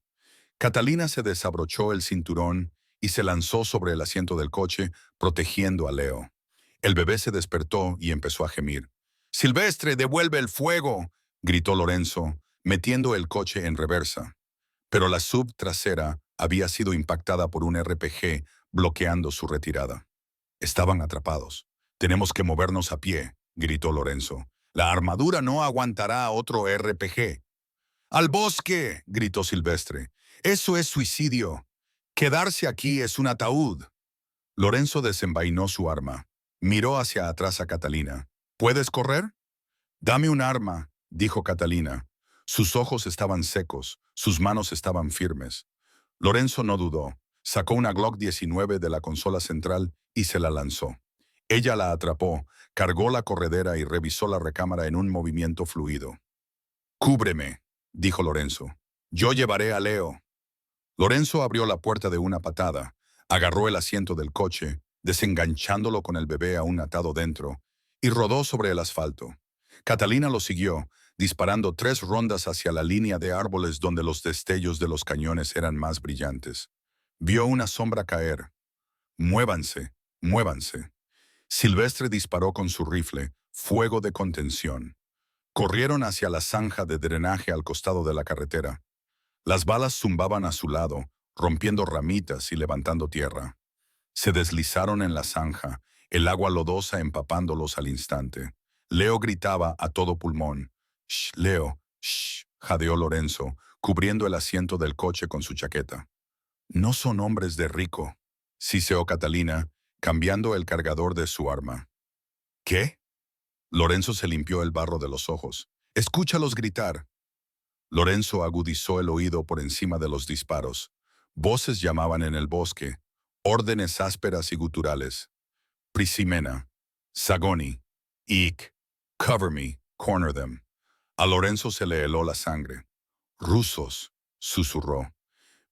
Catalina se desabrochó el cinturón y se lanzó sobre el asiento del coche, protegiendo a Leo. El bebé se despertó y empezó a gemir. «¡Silvestre, devuelve el fuego!», gritó Lorenzo, metiendo el coche en reversa. Pero la SUV trasera había sido impactada por un RPG, bloqueando su retirada. Estaban atrapados. «Tenemos que movernos a pie», gritó Lorenzo. «La armadura no aguantará otro RPG». «¡Al bosque!», gritó Silvestre. «Eso es suicidio. Quedarse aquí es un ataúd». Lorenzo desenvainó su arma. Miró hacia atrás a Catalina. «¿Puedes correr?» «Dame un arma», dijo Catalina. Sus ojos estaban secos, sus manos estaban firmes. Lorenzo no dudó. Sacó una Glock 19 de la consola central y se la lanzó. Ella la atrapó, cargó la corredera y revisó la recámara en un movimiento fluido. «Cúbreme», dijo Lorenzo. «Yo llevaré a Leo». Lorenzo abrió la puerta de una patada, agarró el asiento del coche, desenganchándolo con el bebé aún atado dentro, y rodó sobre el asfalto. Catalina lo siguió, disparando 3 rondas hacia la línea de árboles donde los destellos de los cañones eran más brillantes. Vio una sombra caer. «Muévanse, muévanse». Silvestre disparó con su rifle, fuego de contención. Corrieron hacia la zanja de drenaje al costado de la carretera. Las balas zumbaban a su lado, rompiendo ramitas y levantando tierra. Se deslizaron en la zanja, el agua lodosa empapándolos al instante. Leo gritaba a todo pulmón. «¡Shh, Leo! ¡Shh!», jadeó Lorenzo, cubriendo el asiento del coche con su chaqueta. «No son hombres de rico», siseó Catalina, cambiando el cargador de su arma. «¿Qué?». Lorenzo se limpió el barro de los ojos. «Escúchalos gritar». Lorenzo agudizó el oído por encima de los disparos. Voces llamaban en el bosque, órdenes ásperas y guturales. «Prisimena, Sagoni, Ik, cover me, corner them». A Lorenzo se le heló la sangre. «Rusos», susurró.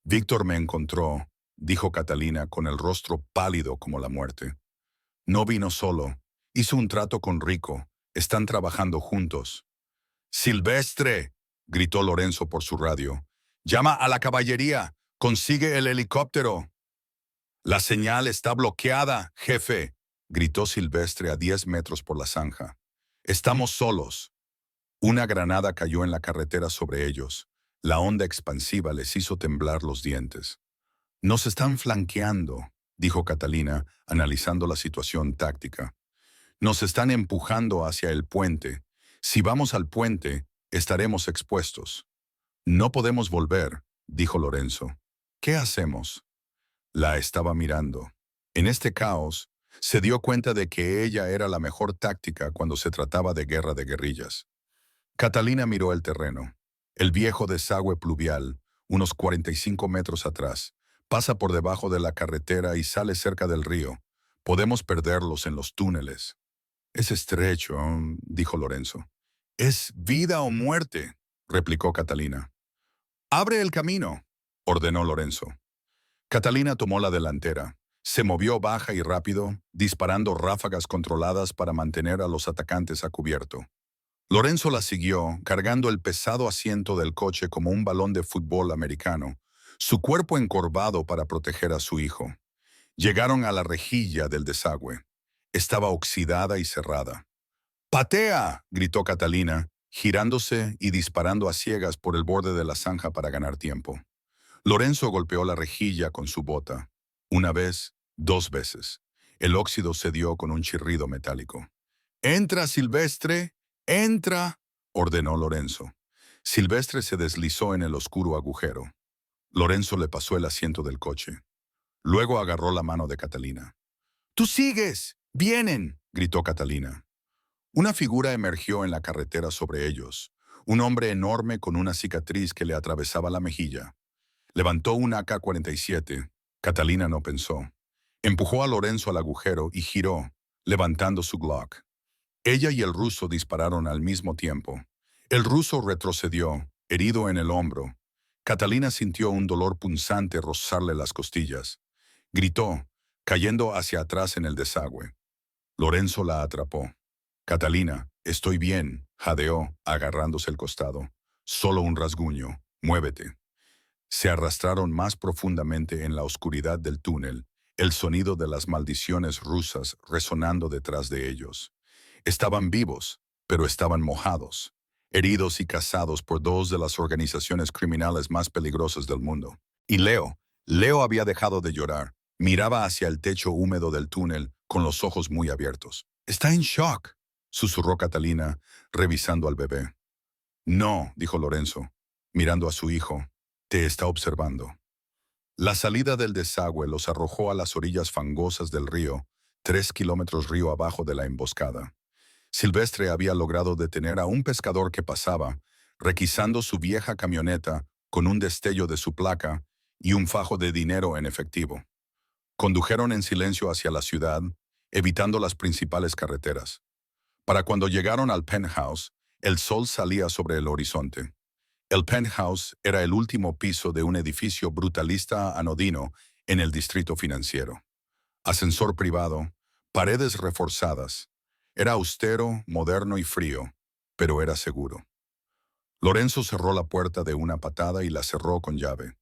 «Víctor me encontró», dijo Catalina con el rostro pálido como la muerte. «No vino solo. Hizo un trato con Rico. Están trabajando juntos». «¡Silvestre!», gritó Lorenzo por su radio. «¡Llama a la caballería! Consigue el helicóptero. La señal está bloqueada, jefe, gritó Silvestre a 10 metros por la zanja. Estamos solos. Una granada cayó en la carretera sobre ellos. La onda expansiva les hizo temblar los dientes. Nos están flanqueando, dijo Catalina, analizando la situación táctica. Nos están empujando hacia el puente. Si vamos al puente, estaremos expuestos. No podemos volver, dijo Lorenzo. ¿Qué hacemos? La estaba mirando. En este caos, se dio cuenta de que ella era la mejor táctica cuando se trataba de guerra de guerrillas. Catalina miró el terreno. El viejo desagüe pluvial, unos 45 metros atrás, pasa por debajo de la carretera y sale cerca del río. Podemos perderlos en los túneles. Es estrecho, dijo Lorenzo. Es vida o muerte, replicó Catalina. Abre el camino, ordenó Lorenzo. Catalina tomó la delantera. Se movió baja y rápido, disparando ráfagas controladas para mantener a los atacantes a cubierto. Lorenzo la siguió, cargando el pesado asiento del coche como un balón de fútbol americano, su cuerpo encorvado para proteger a su hijo. Llegaron a la rejilla del desagüe. Estaba oxidada y cerrada. ¡Patea!, gritó Catalina, girándose y disparando a ciegas por el borde de la zanja para ganar tiempo. Lorenzo golpeó la rejilla con su bota. Una vez, 2 veces. El óxido cedió con un chirrido metálico. «¡Entra, Silvestre! ¡Entra!», ordenó Lorenzo. Silvestre se deslizó en el oscuro agujero. Lorenzo le pasó el asiento del coche. Luego agarró la mano de Catalina. «¡Tú sigues! ¡Vienen!», gritó Catalina. Una figura emergió en la carretera sobre ellos. Un hombre enorme con una cicatriz que le atravesaba la mejilla. Levantó un AK-47. Catalina no pensó. Empujó a Lorenzo al agujero y giró, levantando su Glock. Ella y el ruso dispararon al mismo tiempo. El ruso retrocedió, herido en el hombro. Catalina sintió un dolor punzante rozarle las costillas. Gritó, cayendo hacia atrás en el desagüe. Lorenzo la atrapó. «Catalina, estoy bien», jadeó, agarrándose el costado. «Solo un rasguño. Muévete». Se arrastraron más profundamente en la oscuridad del túnel, el sonido de las maldiciones rusas resonando detrás de ellos. Estaban vivos, pero estaban mojados, heridos y cazados por 2 de las organizaciones criminales más peligrosas del mundo. Y Leo había dejado de llorar. Miraba hacia el techo húmedo del túnel con los ojos muy abiertos. «Está en shock», susurró Catalina, revisando al bebé. «No», dijo Lorenzo, mirando a su hijo. «Te está observando». La salida del desagüe los arrojó a las orillas fangosas del río, 3 kilómetros río abajo de la emboscada. Silvestre había logrado detener a un pescador que pasaba, requisando su vieja camioneta con un destello de su placa y un fajo de dinero en efectivo. Condujeron en silencio hacia la ciudad, evitando las principales carreteras. Para cuando llegaron al penthouse, el sol salía sobre el horizonte. El penthouse era el último piso de un edificio brutalista anodino en el distrito financiero. Ascensor privado, paredes reforzadas. Era austero, moderno y frío, pero era seguro. Lorenzo cerró la puerta de una patada y la cerró con llave.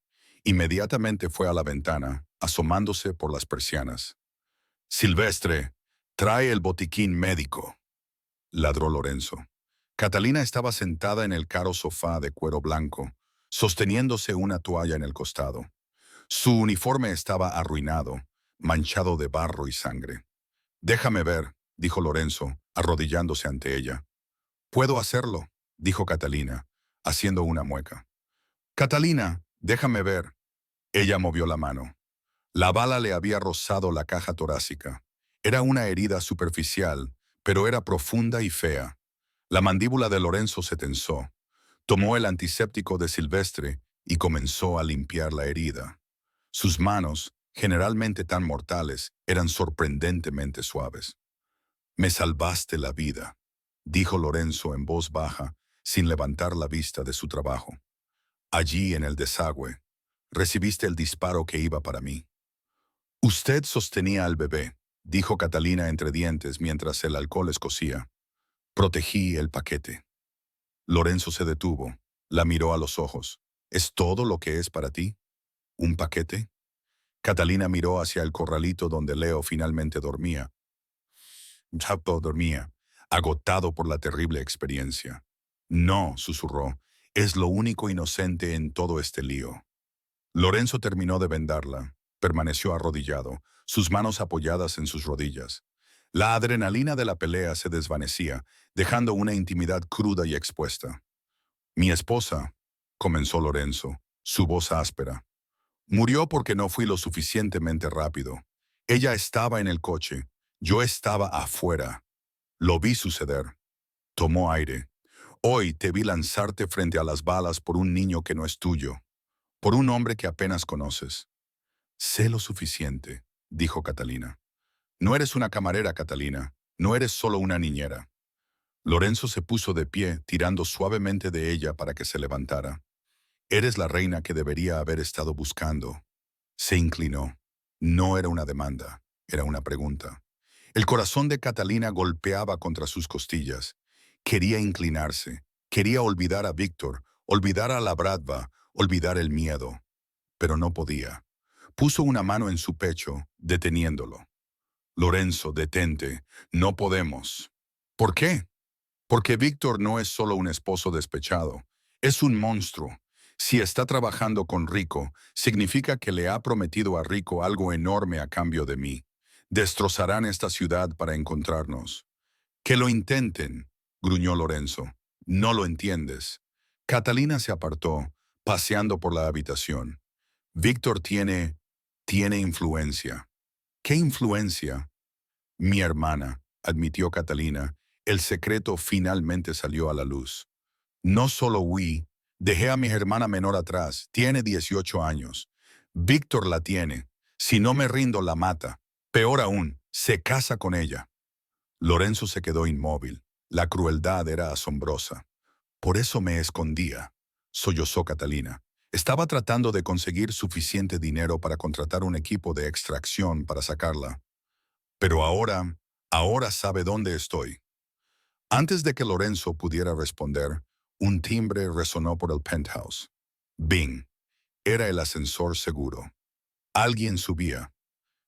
Inmediatamente fue a la ventana, asomándose por las persianas. «Silvestre, trae el botiquín médico», ladró Lorenzo. Catalina estaba sentada en el caro sofá de cuero blanco, sosteniéndose una toalla en el costado. Su uniforme estaba arruinado, manchado de barro y sangre. «Déjame ver», dijo Lorenzo, arrodillándose ante ella. «Puedo hacerlo», dijo Catalina, haciendo una mueca. «Catalina, déjame ver». Ella movió la mano. La bala le había rozado la caja torácica. Era una herida superficial, pero era profunda y fea. La mandíbula de Lorenzo se tensó. Tomó el antiséptico de Silvestre y comenzó a limpiar la herida. Sus manos, generalmente tan mortales, eran sorprendentemente suaves. «Me salvaste la vida», dijo Lorenzo en voz baja, sin levantar la vista de su trabajo. «Allí en el desagüe, recibiste el disparo que iba para mí». «Usted sostenía al bebé», dijo Catalina entre dientes mientras el alcohol escocía. «Protegí el paquete». Lorenzo se detuvo, la miró a los ojos. «¿Es todo lo que es para ti?». ¿Un paquete? Catalina miró hacia el corralito donde Leo finalmente dormía. Chapo dormía, agotado por la terrible experiencia. No, susurró, es lo único inocente en todo este lío. Lorenzo terminó de vendarla. Permaneció arrodillado, sus manos apoyadas en sus rodillas. La adrenalina de la pelea se desvanecía, dejando una intimidad cruda y expuesta. Mi esposa, comenzó Lorenzo, su voz áspera. Murió porque no fui lo suficientemente rápido. Ella estaba en el coche, yo estaba afuera. Lo vi suceder. Tomó aire. Hoy te vi lanzarte frente a las balas por un niño que no es tuyo, por un hombre que apenas conoces. Sé lo suficiente, dijo Catalina. No eres una camarera, Catalina. No eres solo una niñera. Lorenzo se puso de pie, tirando suavemente de ella para que se levantara. Eres la reina que debería haber estado buscando. Se inclinó. No era una demanda, era una pregunta. El corazón de Catalina golpeaba contra sus costillas. Quería inclinarse, quería olvidar a Víctor, olvidar a la Bradva, olvidar el miedo. Pero no podía. Puso una mano en su pecho, deteniéndolo. Lorenzo, detente, no podemos. ¿Por qué? Porque Víctor no es solo un esposo despechado, es un monstruo. Si está trabajando con Rico, significa que le ha prometido a Rico algo enorme a cambio de mí. Destrozarán esta ciudad para encontrarnos. Que lo intenten, gruñó Lorenzo. No lo entiendes. Catalina se apartó, paseando por la habitación. Víctor tiene influencia. ¿Qué influencia? Mi hermana, admitió Catalina. El secreto finalmente salió a la luz. No solo huí, dejé a mi hermana menor atrás. Tiene 18 años. Víctor la tiene. Si no me rindo, la mata. Peor aún, se casa con ella. Lorenzo se quedó inmóvil. La crueldad era asombrosa. Por eso me escondía, sollozó Catalina. Estaba tratando de conseguir suficiente dinero para contratar un equipo de extracción para sacarla. Pero ahora sabe dónde estoy. Antes de que Lorenzo pudiera responder, un timbre resonó por el penthouse. Bing. Era el ascensor seguro. Alguien subía.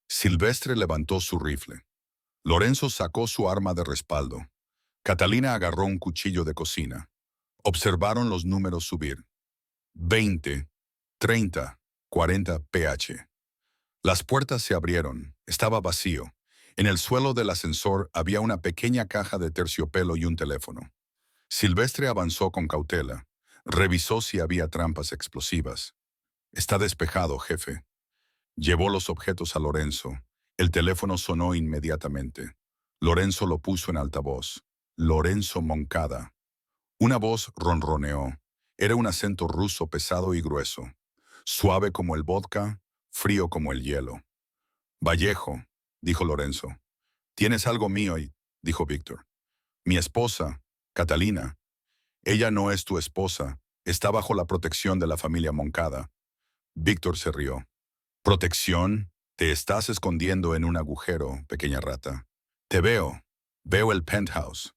Silvestre levantó su rifle. Lorenzo sacó su arma de respaldo. Catalina agarró un cuchillo de cocina. Observaron los números subir. 20, 30, 40 pH. Las puertas se abrieron. Estaba vacío. En el suelo del ascensor había una pequeña caja de terciopelo y un teléfono. Silvestre avanzó con cautela. Revisó si había trampas explosivas. Está despejado, jefe. Llevó los objetos a Lorenzo. El teléfono sonó inmediatamente. Lorenzo lo puso en altavoz. Lorenzo Moncada. Una voz ronroneó. Era un acento ruso pesado y grueso. Suave como el vodka, frío como el hielo. Vallejo, dijo Lorenzo. Tienes algo mío, dijo Víctor. Mi esposa, Catalina. Ella no es tu esposa. Está bajo la protección de la familia Moncada. Víctor se rió. ¿Protección? Te estás escondiendo en un agujero, pequeña rata. Te veo. Veo el penthouse.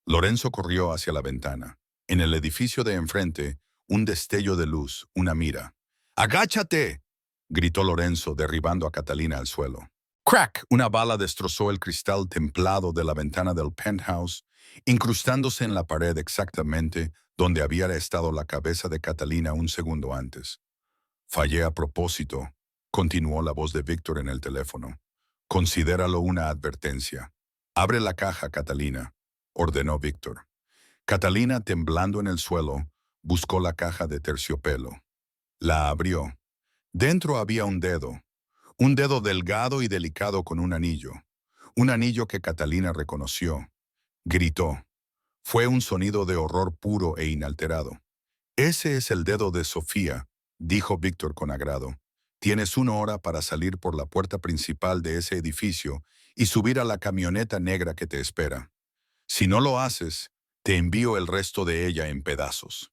Lorenzo corrió hacia la ventana. En el edificio de enfrente, un destello de luz, una mira. ¡Agáchate!, gritó Lorenzo, derribando a Catalina al suelo. ¡Crack! Una bala destrozó el cristal templado de la ventana del penthouse, incrustándose en la pared exactamente donde había estado la cabeza de Catalina un segundo antes. Fallé a propósito, continuó la voz de Víctor en el teléfono. Considéralo una advertencia. Abre la caja, Catalina, ordenó Víctor. Catalina, temblando en el suelo, buscó la caja de terciopelo. La abrió. Dentro había un dedo delgado y delicado con un anillo que Catalina reconoció. Gritó. Fue un sonido de horror puro e inalterado. Ese es el dedo de Sofía, dijo Víctor con agrado. Tienes 1 hora para salir por la puerta principal de ese edificio y subir a la camioneta negra que te espera. Si no lo haces, te envío el resto de ella en pedazos.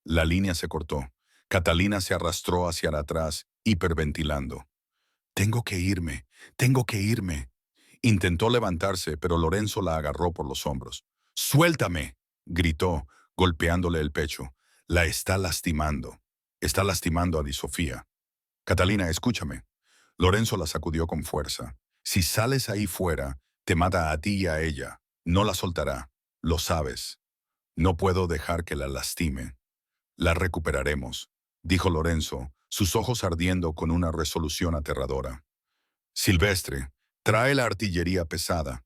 La línea se cortó. Catalina se arrastró hacia atrás, hiperventilando. Tengo que irme, tengo que irme. Intentó levantarse, pero Lorenzo la agarró por los hombros. ¡Suéltame!, gritó, golpeándole el pecho. La está lastimando. Está lastimando a Di Sofía. Catalina, escúchame. Lorenzo la sacudió con fuerza. Si sales ahí fuera, te mata a ti y a ella. No la soltará. Lo sabes. No puedo dejar que la lastime. La recuperaremos, dijo Lorenzo, sus ojos ardiendo con una resolución aterradora. Silvestre, trae la artillería pesada.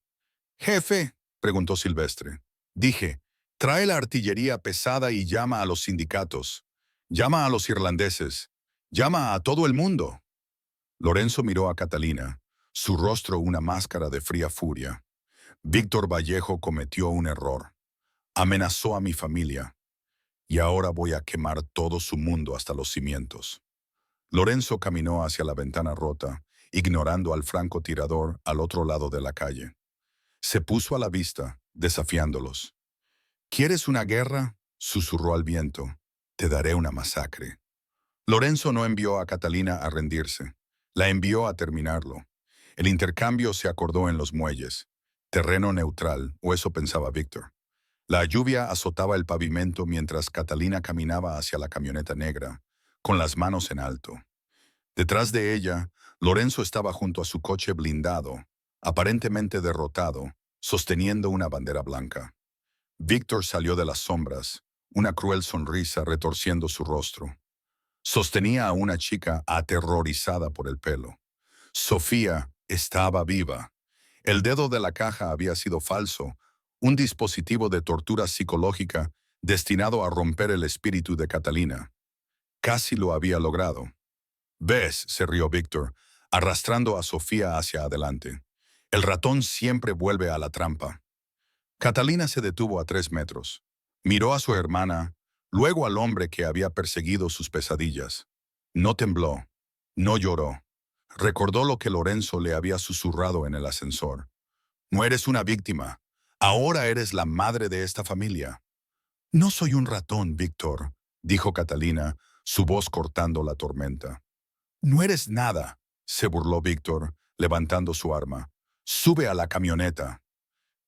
Jefe, preguntó Silvestre. Dije, trae la artillería pesada y llama a los sindicatos. Llama a los irlandeses. Llama a todo el mundo. Lorenzo miró a Catalina, su rostro una máscara de fría furia. Víctor Vallejo cometió un error. Amenazó a mi familia. Y ahora voy a quemar todo su mundo hasta los cimientos. Lorenzo caminó hacia la ventana rota, ignorando al francotirador al otro lado de la calle. Se puso a la vista, desafiándolos. ¿Quieres una guerra?, susurró al viento. Te daré una masacre. Lorenzo no envió a Catalina a rendirse. La envió a terminarlo. El intercambio se acordó en los muelles. Terreno neutral, o eso pensaba Víctor. La lluvia azotaba el pavimento mientras Catalina caminaba hacia la camioneta negra, con las manos en alto. Detrás de ella, Lorenzo estaba junto a su coche blindado, aparentemente derrotado, sosteniendo una bandera blanca. Víctor salió de las sombras, una cruel sonrisa retorciendo su rostro. Sostenía a una chica aterrorizada por el pelo. Sofía estaba viva. El dedo de la caja había sido falso, un dispositivo de tortura psicológica destinado a romper el espíritu de Catalina. Casi lo había logrado. «¿Ves?», se rió Víctor, arrastrando a Sofía hacia adelante. «El ratón siempre vuelve a la trampa». Catalina se detuvo a 3 metros. Miró a su hermana, luego al hombre que había perseguido sus pesadillas. No tembló, no lloró. Recordó lo que Lorenzo le había susurrado en el ascensor. «No eres una víctima. Ahora eres la madre de esta familia». «No soy un ratón, Víctor», dijo Catalina, su voz cortando la tormenta. «No eres nada», se burló Víctor, levantando su arma. «Sube a la camioneta».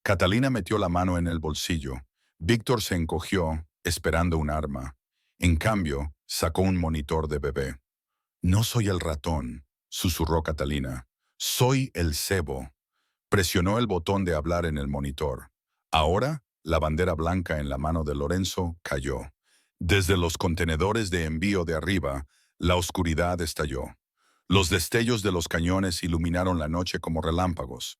Catalina metió la mano en el bolsillo. Víctor se encogió, esperando un arma. En cambio, sacó un monitor de bebé. «No soy el ratón», susurró Catalina. «Soy el cebo». Presionó el botón de hablar en el monitor. Ahora, la bandera blanca en la mano de Lorenzo cayó. Desde los contenedores de envío de arriba, la oscuridad estalló. Los destellos de los cañones iluminaron la noche como relámpagos.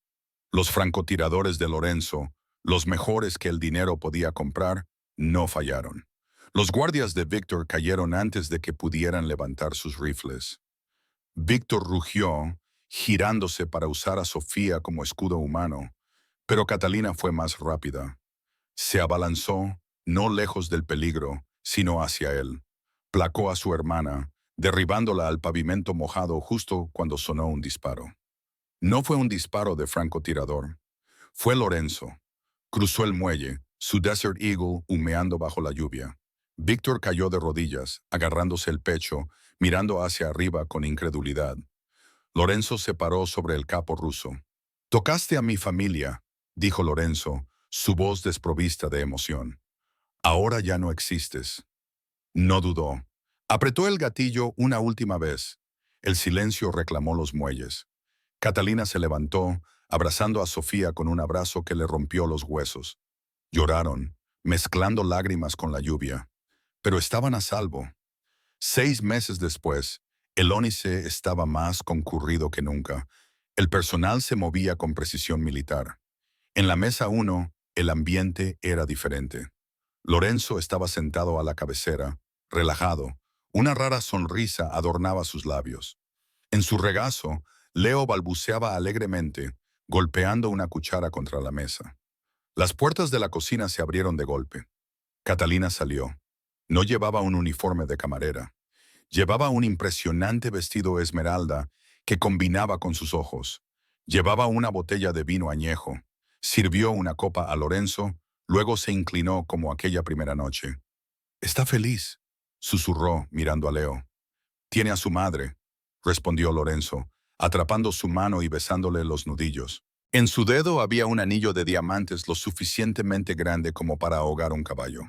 Los francotiradores de Lorenzo, los mejores que el dinero podía comprar, no fallaron. Los guardias de Víctor cayeron antes de que pudieran levantar sus rifles. Víctor rugió, girándose para usar a Sofía como escudo humano, pero Catalina fue más rápida. Se abalanzó, no lejos del peligro, sino hacia él. Placó a su hermana, derribándola al pavimento mojado justo cuando sonó un disparo. No fue un disparo de francotirador. Fue Lorenzo. Cruzó el muelle, su Desert Eagle humeando bajo la lluvia. Víctor cayó de rodillas, agarrándose el pecho, mirando hacia arriba con incredulidad. Lorenzo se paró sobre el capo ruso. «Tocaste a mi familia», dijo Lorenzo, su voz desprovista de emoción. «Ahora ya no existes». No dudó. Apretó el gatillo una última vez. El silencio reclamó los muelles. Catalina se levantó, abrazando a Sofía con un abrazo que le rompió los huesos. Lloraron, mezclando lágrimas con la lluvia. Pero estaban a salvo. 6 meses después, el Ónice estaba más concurrido que nunca. El personal se movía con precisión militar. En la mesa 1, el ambiente era diferente. Lorenzo estaba sentado a la cabecera, relajado. Una rara sonrisa adornaba sus labios. En su regazo, Leo balbuceaba alegremente, golpeando una cuchara contra la mesa. Las puertas de la cocina se abrieron de golpe. Catalina salió. No llevaba un uniforme de camarera. Llevaba un impresionante vestido esmeralda que combinaba con sus ojos. Llevaba una botella de vino añejo. Sirvió una copa a Lorenzo, luego se inclinó como aquella primera noche. «Está feliz», susurró mirando a Leo. «Tiene a su madre», respondió Lorenzo, atrapando su mano y besándole los nudillos. En su dedo había un anillo de diamantes lo suficientemente grande como para ahogar un caballo.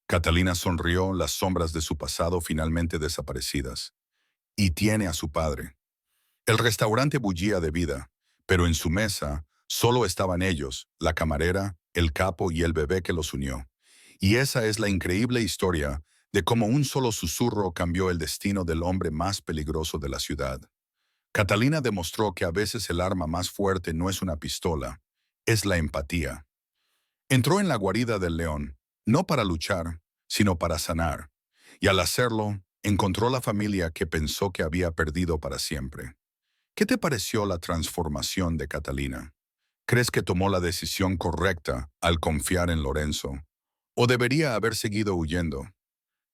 Catalina sonrió, las sombras de su pasado finalmente desaparecidas. y tiene a su padre. El restaurante bullía de vida, pero en su mesa solo estaban ellos, la camarera, el capo y el bebé que los unió. Y esa es la increíble historia de cómo un solo susurro cambió el destino del hombre más peligroso de la ciudad. Catalina demostró que a veces el arma más fuerte no es una pistola, es la empatía. Entró en la guarida del león, no para luchar, sino para sanar. Y al hacerlo, encontró la familia que pensó que había perdido para siempre. ¿Qué te pareció la transformación de Catalina? ¿Crees que tomó la decisión correcta al confiar en Lorenzo? ¿O debería haber seguido huyendo?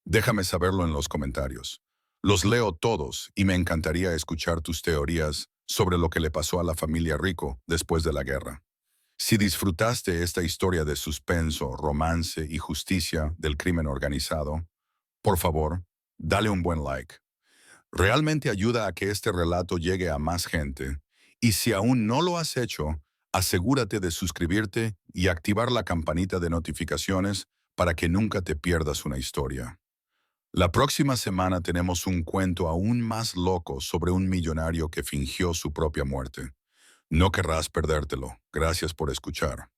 Déjame saberlo en los comentarios. Los leo todos y me encantaría escuchar tus teorías sobre lo que le pasó a la familia Rico después de la guerra. Si disfrutaste esta historia de suspenso, romance y justicia del crimen organizado, por favor, dale un buen like. Realmente ayuda a que este relato llegue a más gente. Y si aún no lo has hecho, asegúrate de suscribirte y activar la campanita de notificaciones para que nunca te pierdas una historia. La próxima semana tenemos un cuento aún más loco sobre un millonario que fingió su propia muerte. No querrás perdértelo. Gracias por escuchar.